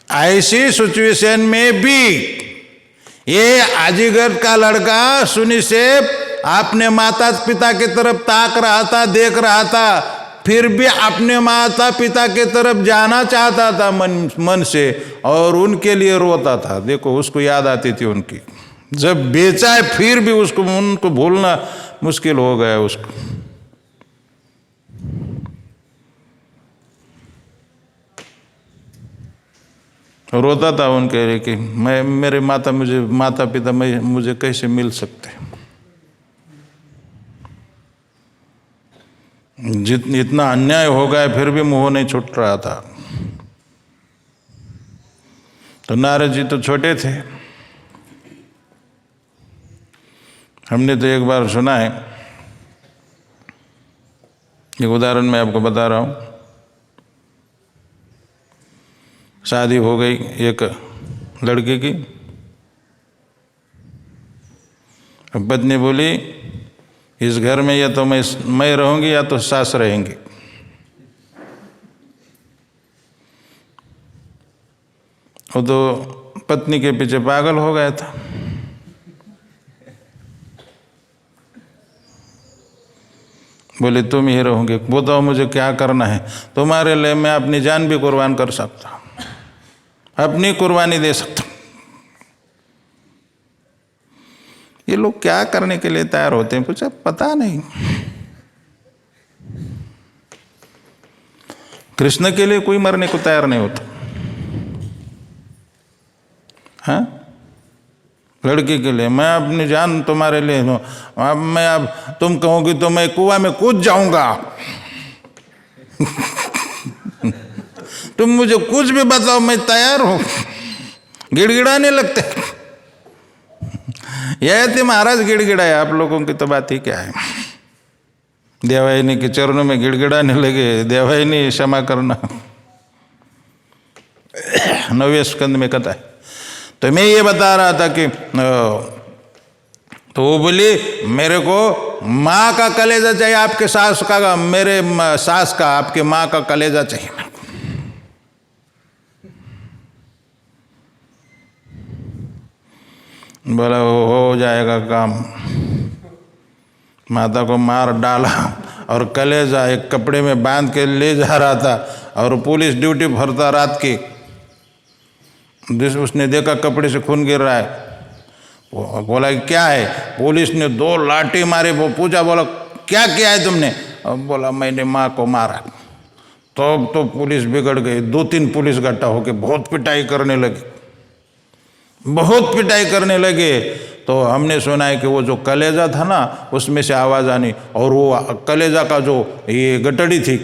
ऐसी सिचुएशन में भी ये आजीगर का लड़का सुनिश्चेप अपने माता पिता की तरफ ताक रहा था, देख रहा था, फिर भी अपने माता पिता की तरफ जाना चाहता था मन से, और उनके लिए रोता था। देखो, उसको याद आती थी उनकी। जब बेचा है फिर भी उनको भूलना मुश्किल हो गया उसको। रोता था उनके लिए कि मेरे माता पिता मुझे कैसे मिल सकते। इतना अन्याय हो गया, फिर भी मुंह नहीं छूट रहा था। तो नारद जी तो छोटे थे। हमने तो एक बार सुना है, एक उदाहरण मैं आपको बता रहा हूँ। शादी हो गई एक लड़के की। पत्नी बोली, इस घर में या तो मैं रहूंगी या तो सास रहेंगी। वो तो पत्नी के पीछे पागल हो गया था। बोले तुम ही रहोगे, बताओ मुझे क्या करना है। तुम्हारे लिए मैं अपनी जान भी कुर्बान कर सकता हूँ, अपनी कुर्बानी दे सकता हूँ। ये लोग क्या करने के लिए तैयार होते हैं कुछ पता नहीं। कृष्ण के लिए कोई मरने को तैयार नहीं होता। हाँ, लड़की के लिए मैं अपनी जान तुम्हारे लिए दूं। अब तुम कहोगी तो मैं कुआं में कूद जाऊंगा। तुम मुझे कुछ भी बताओ मैं तैयार हूं। गिड़गिड़ाने लगते। यह थे महाराज गिड़गिड़ाए, आप लोगों की तो बात ही क्या है। देवयानी के चरणों में गिड़गिड़ाने लगे। देवयानी क्षमा करना। 9वें स्कंद में कथा है। तो मैं ये बता रहा था कि तो वो बोली मेरे को माँ का कलेजा चाहिए, आपके सास का, मेरे सास का, आपके माँ का कलेजा चाहिए। बोला हो जाएगा काम। माता को मार डाला और कलेजा एक कपड़े में बांध के ले जा रहा था और पुलिस ड्यूटी भरता रात की। जिस उसने देखा कपड़े से खून गिर रहा है, बोला क्या है। पुलिस ने 2 लाठी मारे। वो पूछा, बोला क्या किया है तुमने। अब बोला मैंने माँ को मारा। तो पुलिस बिगड़ गई। 2-3 पुलिस इकट्ठा होकर बहुत पिटाई करने लगे, बहुत पिटाई करने लगे। तो हमने सुना है कि वो जो कलेजा था ना उसमें से आवाज़ आनी, और वो कलेजा का जो ये गटड़ी थी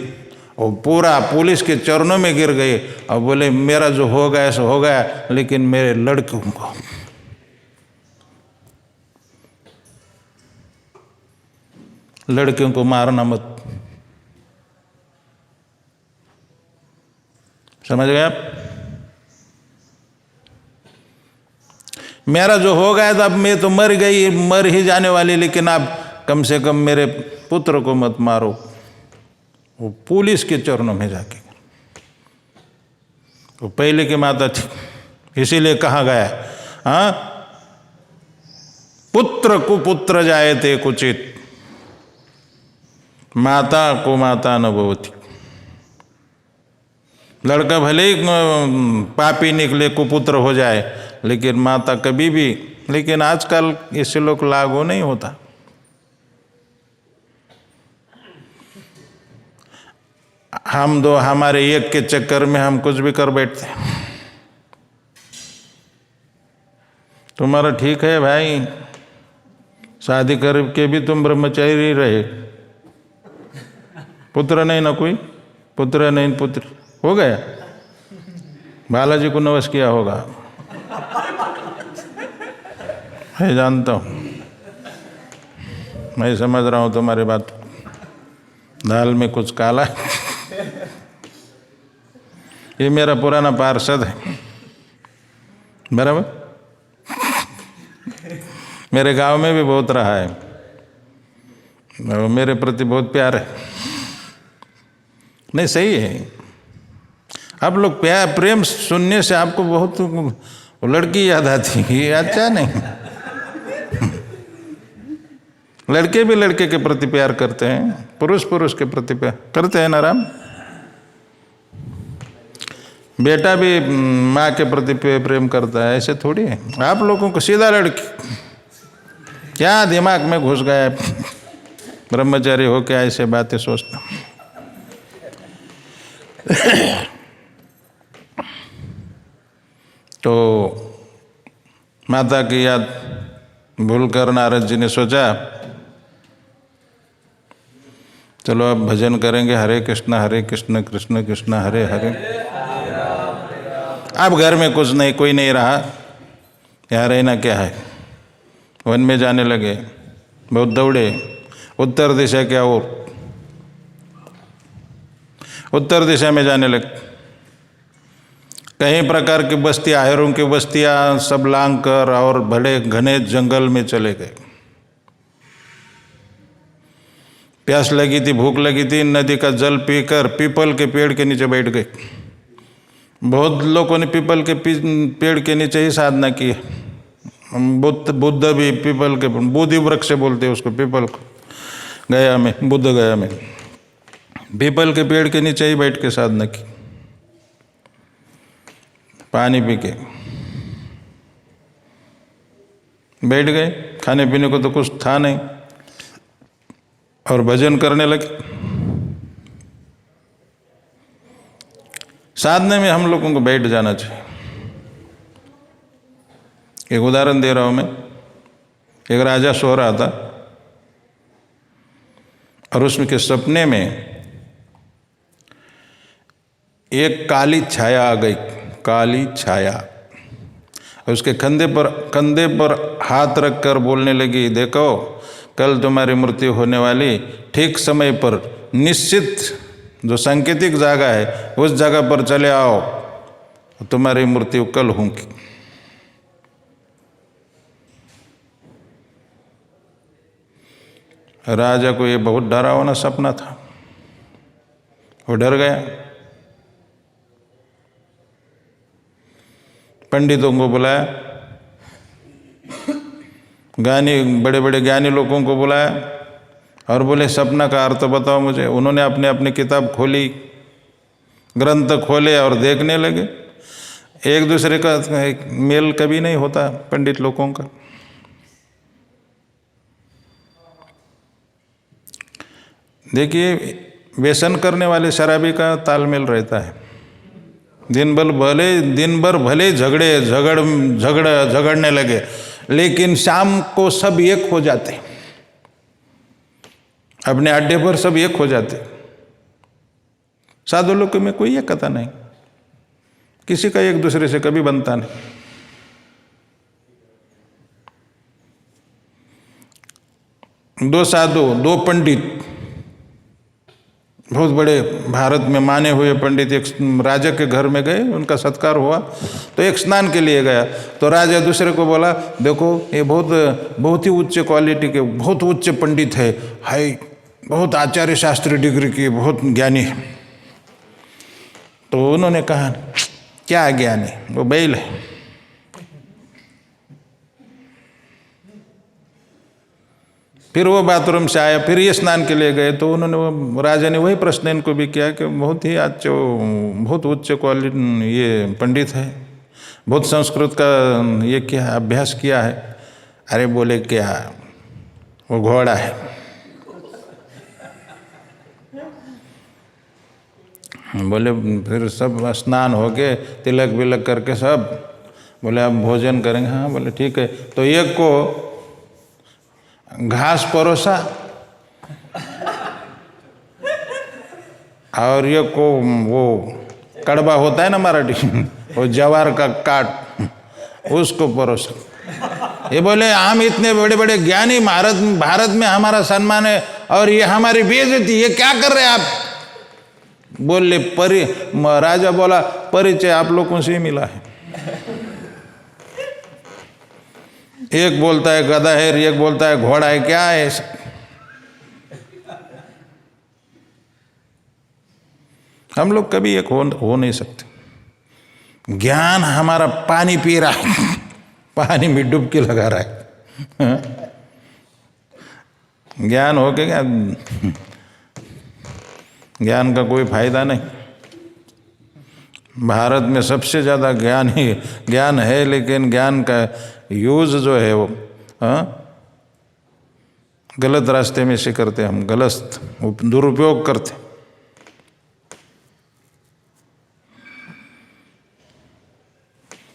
वो पूरा पुलिस के चरणों में गिर गए। और बोले मेरा जो हो गया सो हो गया, लेकिन मेरे लड़कियों को मारना मत। समझ गए आप। मेरा जो हो गया था, अब मैं तो मर गई, मर ही जाने वाली, लेकिन आप कम से कम मेरे पुत्र को मत मारो। वो पुलिस के चरणों में जाके, वो पहले की माता थी, इसीलिए कहा गया हाँ, पुत्र कुपुत्र जायते कुचित, माता को माता न भवति। लड़का भले ही पापी निकले, कुपुत्र हो जाए, लेकिन माता कभी भी। लेकिन आजकल इससे लोग लागू नहीं होता। हम दो हमारे एक के चक्कर में हम कुछ भी कर बैठते। तुम्हारा ठीक है भाई, शादी करके भी तुम ब्रह्मचारी रहे, पुत्र नहीं ना कोई, पुत्र नहीं पुत्र हो गया। बालाजी को नवस किया होगा, मैं जानता हूँ, मैं समझ रहा हूँ तुम्हारी बात। दाल में कुछ काला है। ये मेरा पुराना पार्षद है, बराबर। मेरे गांव में भी बहुत रहा है, मेरे प्रति बहुत प्यार है। नहीं सही है। आप लोग प्यार प्रेम सुनने से आपको बहुत लड़की याद आती है, ये अच्छा नहीं। लड़के भी लड़के के प्रति प्यार करते हैं, पुरुष पुरुष के प्रति प्यार करते हैं ना राम। बेटा भी माँ के प्रति प्रेम करता है, ऐसे थोड़ी है। आप लोगों को सीधा लड़की क्या दिमाग में घुस गया है, ब्रह्मचारी हो के ऐसे बातें सोचना। तो माता की याद भूलकर नारद जी ने सोचा चलो अब भजन करेंगे, हरे कृष्ण कृष्ण कृष्ण हरे हरे। अब घर में कुछ नहीं, कोई नहीं रहा, यहाँ रहना क्या है। वन में जाने लगे, बहुत दौड़े, उत्तर दिशा क्या और उत्तर दिशा में जाने लगे। कई प्रकार की बस्तियाँ, आहेरों की बस्तियाँ सब लांग कर और बड़े घने जंगल में चले गए। प्यास लगी थी, भूख लगी थी, नदी का जल पीकर पीपल के पेड़ के नीचे बैठ गए। बहुत लोगों ने पीपल के पेड़ के नीचे ही साधना की। बुद्ध भी पीपल के, बोधि वृक्ष बोलते हैं उसको, पीपल को। गया में, बुद्ध गया में पीपल के पेड़ के नीचे ही बैठ के साधना की, पानी पी के बैठ गए। खाने पीने को तो कुछ था नहीं और भजन करने लगे। साधने में हम लोगों को बैठ जाना चाहिए। एक उदाहरण दे रहा हूं मैं। एक राजा सो रहा था और उसमें के सपने में एक काली छाया आ गई, काली छाया। उसके कंधे पर हाथ रखकर बोलने लगी, देखो कल तुम्हारी मृत्यु होने वाली, ठीक समय पर निश्चित जो सांकेतिक जगह है उस जगह पर चले आओ, तुम्हारी मृत्यु कल होगी। राजा को ये बहुत डरावना सपना था, वो डर गया। पंडितों को बुलाया, बड़े बड़े ज्ञानी लोगों को बुलाया और बोले सपना का अर्थ बताओ मुझे। उन्होंने अपने अपनी किताब खोली, ग्रंथ खोले और देखने लगे। एक दूसरे का मेल कभी नहीं होता पंडित लोगों का। देखिए, व्यसन करने वाले शराबी का तालमेल रहता है। दिन भर भले झगड़ने लगे, लेकिन शाम को सब एक हो जाते, अपने अड्डे पर सब एक हो जाते। साधु लोग में कोई एकता नहीं, किसी का एक दूसरे से कभी बनता नहीं। दो साधु, दो पंडित, बहुत बड़े भारत में माने हुए पंडित एक राजा के घर में गए, उनका सत्कार हुआ तो एक स्नान के लिए गया। तो राजा दूसरे को बोला, देखो ये बहुत ही उच्च क्वालिटी के, बहुत उच्च पंडित है, हाई बहुत आचार्य शास्त्री डिग्री की, बहुत ज्ञानी है। तो उन्होंने कहा, क्या ज्ञानी? वो बैल है। फिर वो बाथरूम से आया, फिर ये स्नान के लिए गए। तो उन्होंने, राजा ने वही प्रश्न इनको भी किया कि बहुत ही बहुत उच्च क्वालिटी ये पंडित है, बहुत संस्कृत का ये क्या अभ्यास किया है। अरे बोले क्या, वो घोड़ा है। बोले फिर सब स्नान हो के तिलक विलक करके सब बोले अब भोजन करेंगे। हाँ बोले ठीक है। तो एक को घास परोसा और ये को वो कड़वा होता है ना मराठी, वो जवार का काट, उसको परोसा। ये बोले हम इतने बड़े बड़े ज्ञानी, भारत में हमारा सम्मान है और ये हमारी बेइज्जती, ये क्या कर रहे हैं आप? बोले राजा बोला, परिचय आप लोगों से ही मिला है। एक बोलता है गधा है, एक बोलता है घोड़ा है, क्या है ऐसा? हम लोग कभी एक हो नहीं सकते। ज्ञान हमारा पानी पी रहा है, पानी में डुबकी लगा रहा है। ज्ञान हो के क्या, ज्ञान का कोई फायदा नहीं। भारत में सबसे ज़्यादा ज्ञान है, लेकिन ज्ञान का यूज जो है वो गलत रास्ते में से करते, हम गलत दुरुपयोग करते।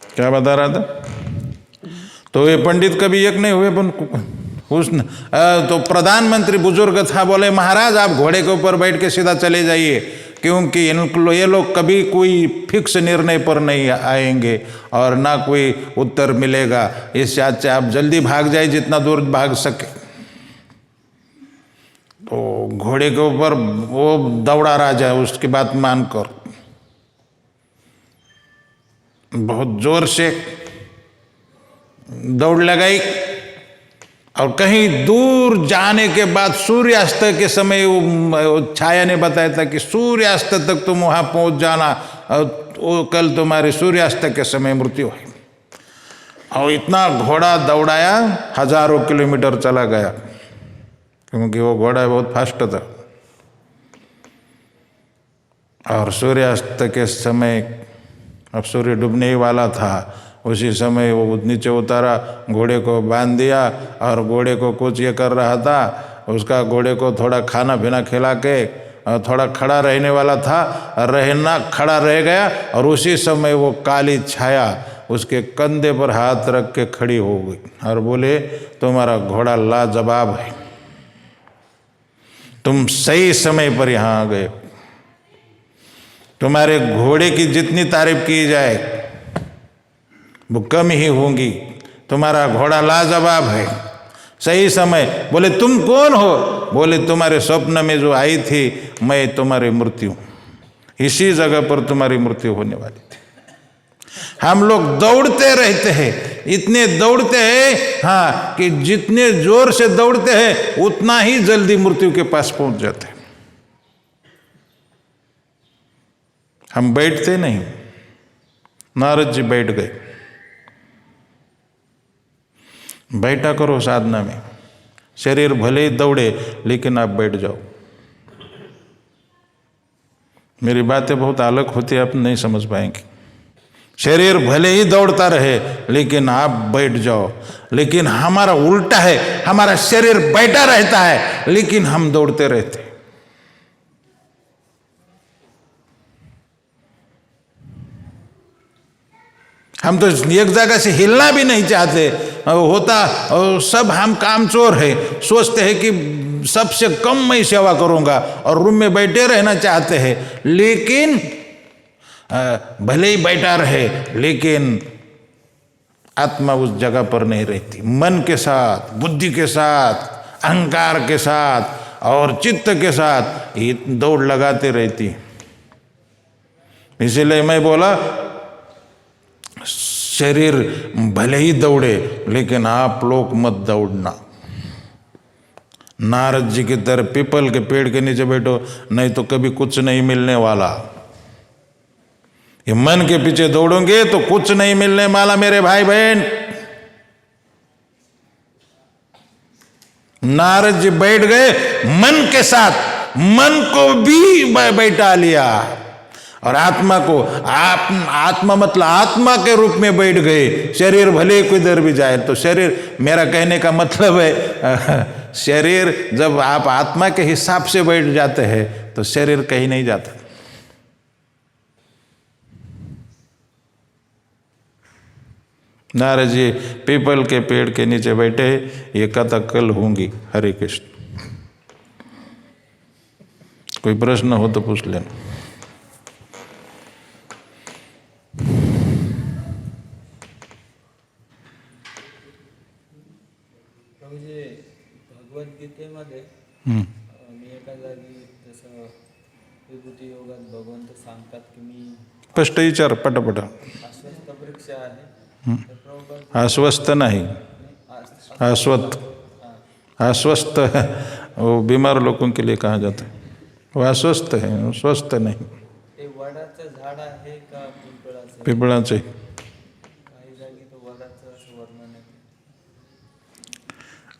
क्या बता रहा था? तो ये पंडित कभी एक नहीं हुए, तो प्रधानमंत्री बुजुर्ग था, बोले महाराज आप घोड़े के ऊपर बैठ के सीधा चले जाइए, क्योंकि ये लोग कभी कोई फिक्स निर्णय पर नहीं आएंगे और ना कोई उत्तर मिलेगा। इससे अच्छा आप जल्दी भाग जाए, जितना दूर भाग सके। तो घोड़े के ऊपर वो दौड़ा राजा, उसकी बात मानकर बहुत जोर से दौड़ लगाई और कहीं दूर जाने के बाद सूर्यास्त के समय वो छाया ने बताया था कि सूर्यास्त तक तुम वहाँ पहुँच जाना, और कल तुम्हारे सूर्यास्त के समय मृत्यु है। और इतना घोड़ा दौड़ाया, हजारों किलोमीटर चला गया। क्योंकि वो घोड़ा बहुत फास्ट था। और सूर्यास्त के समय, अब सूर्य डूबने ही वाला था, उसी समय वो नीचे उतारा, घोड़े को बांध दिया और घोड़े को कुछ ये कर रहा था, उसका घोड़े को थोड़ा खाना पीना खिला के थोड़ा खड़ा रहने वाला था, रहना खड़ा रह गया और उसी समय वो काली छाया उसके कंधे पर हाथ रख के खड़ी हो गई और बोले, तुम्हारा घोड़ा लाजवाब है, तुम सही समय पर यहाँ आ गए। तुम्हारे घोड़े की जितनी तारीफ की जाए वो कम ही होंगी। तुम्हारा घोड़ा लाजवाब है, सही समय। बोले तुम कौन हो? बोले तुम्हारे स्वप्न में जो आई थी मैं तुम्हारी मृत्यु, इसी जगह पर तुम्हारी मृत्यु होने वाली थी। हम लोग दौड़ते रहते हैं, इतने दौड़ते हैं हाँ कि जितने जोर से दौड़ते हैं उतना ही जल्दी मृत्यु के पास पहुंच जाते हैं। हम बैठते नहीं। नारद जी बैठ गए। बैठा करो साधना में, शरीर भले ही दौड़े लेकिन आप बैठ जाओ। मेरी बातें बहुत अलग होती है, आप नहीं समझ पाएंगे। शरीर भले ही दौड़ता रहे लेकिन आप बैठ जाओ। लेकिन हमारा उल्टा है, हमारा शरीर बैठा रहता है लेकिन हम दौड़ते रहते हैं। हम तो एक जगह से हिलना भी नहीं चाहते। होता सब हम कामचोर है, सोचते हैं कि सबसे कम मैं सेवा करूंगा और रूम में बैठे रहना चाहते हैं। लेकिन भले ही बैठा रहे लेकिन आत्मा उस जगह पर नहीं रहती। मन के साथ, बुद्धि के साथ, अहंकार के साथ और चित्त के साथ ये दौड़ लगाते रहती। इसीलिए मैं बोला शरीर भले ही दौड़े लेकिन आप लोग मत दौड़ना। नारद जी की तरह पीपल के पेड़ के नीचे बैठो, नहीं तो कभी कुछ नहीं मिलने वाला। ये मन के पीछे दौड़ोगे तो कुछ नहीं मिलने वाला मेरे भाई बहन। नारद जी बैठ गए मन के साथ, मन को भी बैठा लिया और आत्मा को आत्मा मतलब आत्मा के रूप में बैठ गए। शरीर भले किधर भी जाए, तो शरीर, मेरा कहने का मतलब है शरीर जब आप आत्मा के हिसाब से बैठ जाते हैं तो शरीर कहीं नहीं जाता। नारद जी पीपल के पेड़ के नीचे बैठे, ये कथा कल होंगी। हरे कृष्ण। कोई प्रश्न हो तो पूछ लेना। भगवद्गीतेमध्ये मी एका जागी जसं विभूती योगात भगवंत सांगतात की मी स्पष्ट विचार पटापट। आश्वस्त वृक्ष आहे। आश्वस्त नहीं, आश्वस्त। आश्वस्त वो बीमार लोगों के लिए कहा जाता है। वो आश्वस्त है, स्वस्थ नहीं। ते वडाचं झाड आहे का पिंपळाचं? पिंपळाचे। काही जागी तो वडाचं असं वर्णन आहे।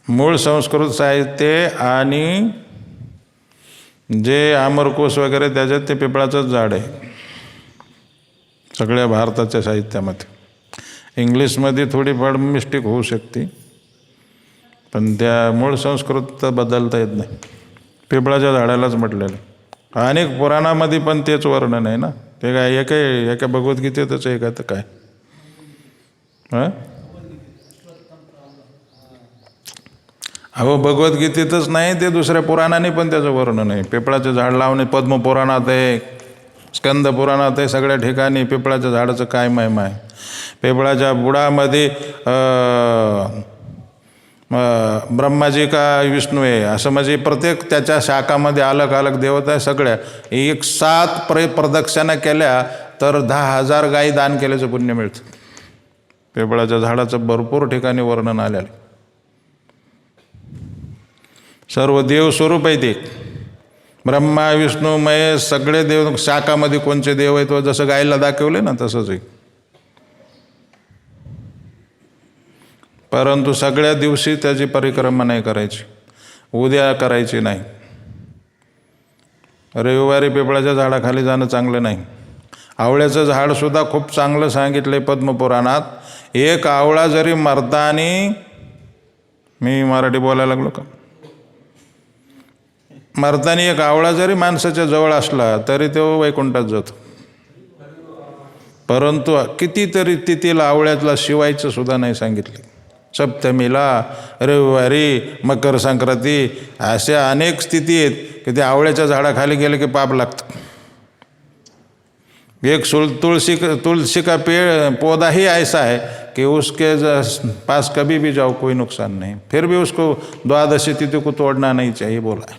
मूळ संस्कृत साहित्य आणि जे अमरकोश वगैरे त्याच्यात ते पिंपळाचंच झाड आहे सगळ्या भारताच्या साहित्यामध्ये। इंग्लिशमध्ये थोडीफार मिस्टेक होऊ शकते पण त्या मूळ संस्कृत बदलता येत नाही। पिंपळाच्या झाडालाच म्हटलेलं। अनेक पुराणामध्ये पण तेच वर्णन आहे ना। ते काय एका भगवद्गीतेतच आहे का तर काय? हां, अहो भगवद्गीतेतच नाही, ते दुसऱ्या पुराणाने पण त्याचं वर्णन आहे। पिंपळाचं झाड लावणे पद्मपुराणात आहे, स्कंद पुराणात आहे, सगळ्या ठिकाणी पिंपळाच्या झाडाचं काय महिमा आहे। पिंपळाच्या बुडामध्ये ब्रह्माजी का विष्णू आहे असं, म्हणजे प्रत्येक त्याच्या शाखामध्ये अलग अलग देवता आहे सगळ्या। एक 7 प्रदक्षिणा केल्या तर 10,000 गायी दान केल्याचं पुण्य मिळतं। पिंपळाच्या झाडाचं भरपूर ठिकाणी वर्णन आलेलं। सर्व देव स्वरूप आहे ते। ब्रह्मा विष्णू महेश सगळे देव शाखामध्ये कोणचे देव आहेत, जसं गायीला दाखवले ना तसंच आहे। परंतु सगळ्या दिवशी त्याची परिक्रमा नाही करायची। उद्या करायची नाही. रविवारी पिपळाच्या झाडाखाली जाणं चांगलं नाही. आवळ्याचं झाडसुद्धा खूप चांगलं सांगितलं आहे पद्मपुराणात. एक आवळा जरी मर्दानी, मी मराठी बोलायला लागलो का, मर्दानी एक आवळा जरी माणसाच्या जवळ असला तरी तो वैकुंठात जातो. परंतु कितीतरी तिथीला आवळ्यातला शिवायचं सुद्धा नाही सांगितले. सप्तमीला, रविवारी, मकर संक्रांती अशा अनेक स्थिती आहेत की त्या आवळ्याच्या झाडाखाली गेले की पाप लागतं. एक तुलसी का पेड़ पौधा ही ऐसा है कि उसके पास कभी भी जाओ कोई नुकसान नहीं, फिर भी उसको द्वादशी तिथि को तोड़ना नहीं चाहिए बोला है.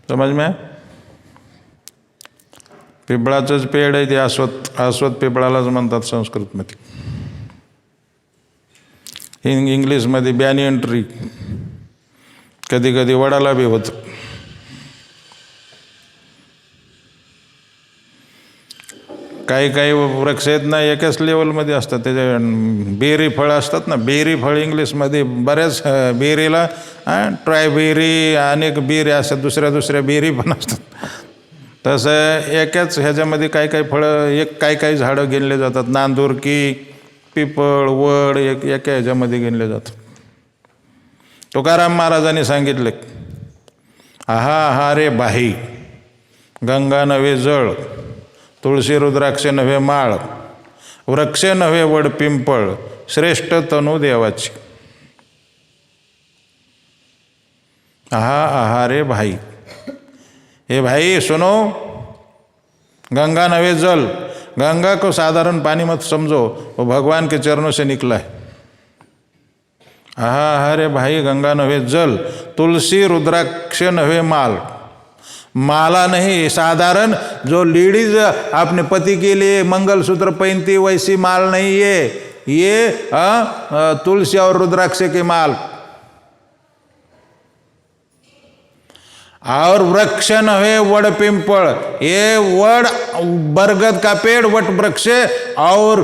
समझ में? पिपळाचंच पेड़ आहे ते अश्वत्थ पिपळालाच म्हणतात संस्कृतमध्ये. इंग्लिशमध्ये बॅनियन ट्री, कधी कधी वडाला बी होतं. काही वृक्ष आहेत ना एकाच लेवलमध्ये असतात. त्याच्या बेरी फळं असतात ना, बेरी फळ इंग्लिशमध्ये बऱ्याच बेरीला ट्रायबेरी, अनेक बेरी असतात, दुसऱ्या बेरी पण असतात. तसं एकाच ह्याच्यामध्ये काही फळं काही झाडं गिनले जातात. नांदुरकी, पिपळ, वड एका ह्याच्यामध्ये गिनले जातात. तुकाराम महाराजांनी सांगितले, आहा रे बाही, गंगा नव्हे जळ, तुळशी रुद्राक्ष नव्हे माळ, वृक्ष नव्हे वड पिंपळ, श्रेष्ठ तनू देवाची. आहा रे भाई, हे भाई सुनो, गंगा नव्हे जल, गंगा को साधारण पानी मत समझो, वो भगवान के चरणों से निकला है. आहा रे भाई, गंगा नव्हे जल, तुलसी रुद्राक्ष नव्हे माल, माला नहीं, साधारण जो लेडीज अपने पति के लिए मंगलसूत्र पहनती वैसी माल नहीं ये तुलसी और रुद्राक्ष के माल. और वृक्ष नहे वड पिंपल, ये वड बरगद का पेड़ वट वृक्ष, और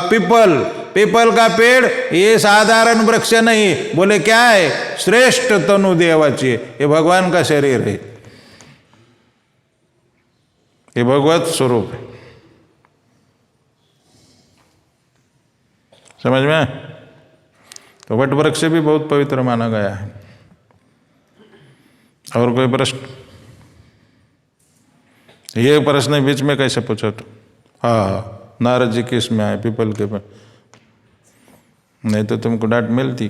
पीपल का पेड़ ये साधारण वृक्ष नहीं. बोले क्या है? श्रेष्ठ तनु देवाची, ये भगवान का शरीर है, ये भगवत स्वरूप है. समझ में? तो वट वृक्ष भी बहुत पवित्र माना गया है. और कोई प्रश्न? ये प्रश्न बीच में कैसे पूछा तो? हाँ, नारद जी किस में आए? पीपल के पर. नहीं तो तुमको डांट मिलती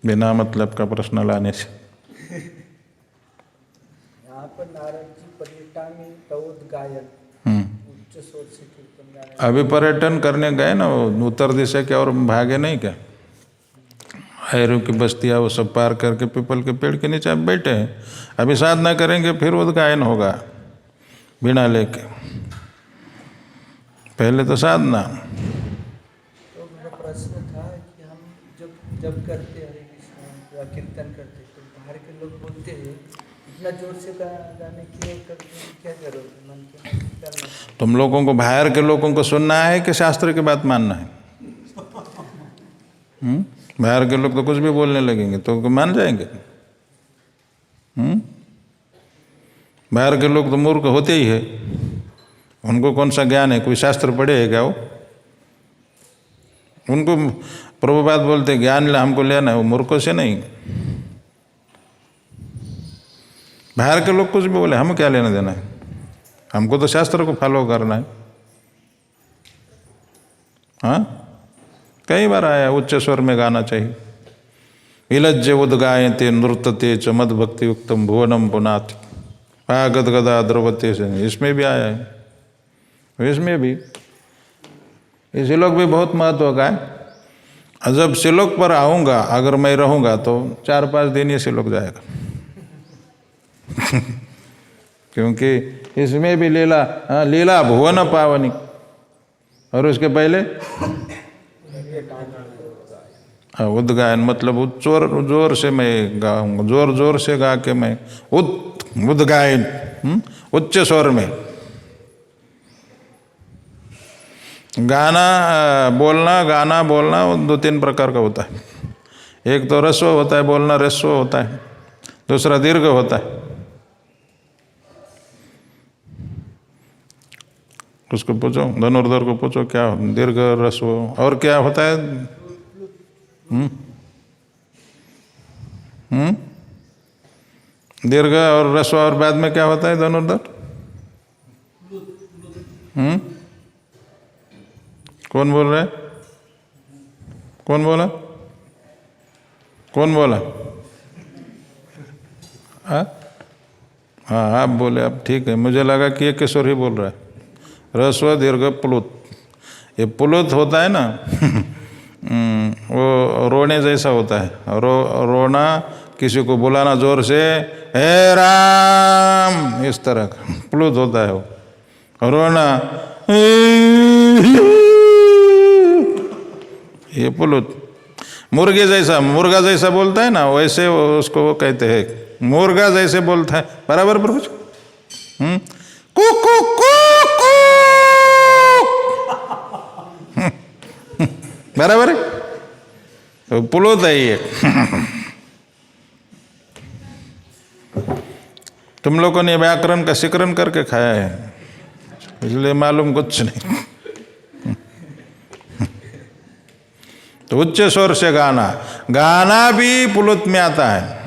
बिना मतलब का प्रश्न लाने से. यहाँ पर नारद जी पर्यटन में तवोद गायन उच्च स्वर से कीर्तन गाने. अभी पर्यटन करने गए ना, वो उत्तर दिशा के और भागे नहीं क्या? हैरू की बस्तियाँ वो सब पार करके पीपल के पेड़ के नीचे आप बैठे हैं. अभी साधना करेंगे फिर उद्गायन होगा बिना लेके. पहले तो साधना. तो मेरा प्रश्न था कि हम जब करते हरे कृष्ण या कीर्तन करते तो बाहर के लोग बोलते हैं इतना जोर से गाने क्यों करते हैं, क्या जरूरत है, मन के करना. तुम लोगों को बाहर के लोगों को सुनना है कि शास्त्र की बात मानना है? बाहर के लोग तो कुछ भी बोलने लगेंगे तो मान जाएंगे. बाहर के लोग तो मूर्ख होते ही है. उनको कौन सा ज्ञान है? कोई शास्त्र पढ़े है क्या वो? उनको प्रभुपाद बोलते ज्ञान हमको लेना है, वो मूर्खों से नहीं. बाहर के लोग कुछ भी बोले, हम क्या लेना देना है? हमको तो शास्त्र को फॉलो करना है. हाँ, कई बार आया उच्च स्वर में गाना चाहिए. विलज्य उद्गायते नृत्यते च मद भक्ति युक्तम भुवनम पुनाति पागद गदा द्रवते से, इसमें भी आया है. इसमें भी इस श्लोक भी बहुत महत्व का है. जब श्लोक पर आऊँगा, अगर मैं रहूँगा तो 4-5 दिन ये श्लोक जाएगा. क्योंकि इसमें भी लीला भुवन पावनी, और उसके पहले उद्गायन मतलब जोर से मैं गाऊंगा, जोर से गा के मैं उद्गायन उच्च स्वर में. गाना बोलना, गाना बोलना वो 2-3 प्रकार का होता है। एक तो ह्रस्व होता है, बोलना ह्रस्व होता है, दूसरा दीर्घ होता है। उसको पूछो, धनुर्धर को पूछो क्या दीर्घ ह्रस्व और क्या होता है। दीर्घ और ह्रस्व और बाद में क्या होता है धनुर्धर? कौन बोल रहा है? कौन बोला? कौन बोला? हाँ, आप बोले। अब ठीक है, मुझे लगा कि ये किशोर ही बोल रहा है। ह्रस्व दीर्घ प्लुत। ये प्लुत होता है ना वो रोने जैसा होता है। रोना, किसी को बुलाना जोर से, हे राम, इस तरह का प्लुत होता है वो। रोना ये प्लुत। मुर्गे जैसा, मुर्गा जैसा बोलता है ना, वैसे उसको वो कहते हैं। मुर्गा जैसे बोलता है, बराबर प्रभु। कु कु कु कु बराबर है, तो प्लुत है ये। तुम लोगों ने व्याकरण का शिकरण करके खाया है, इसलिए मालूम कुछ नहीं। तो उच्च स्वर से गाना, गाना भी प्लुत में आता है।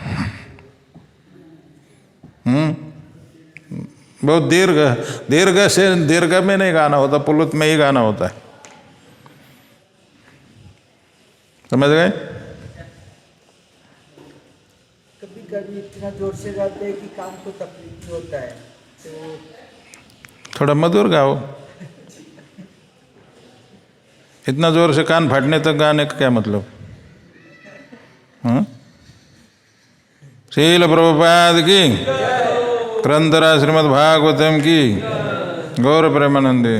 बहुत दीर्घ, दीर्घ से दीर्घ में नहीं गाना होता, प्लुत में ही गाना होता है। समझ गए? कभी कभी इतना जोर से गाते हैं कि कान को तकलीफ होता है, तो थोड़ा मधुर गाओ। इतना जोर से कान फाटने तक गाने का क्या मतलब? श्रील प्रभुपाद की, ग्रंथराज श्रीमद् भागवतम की, गौर प्रेमानंदी।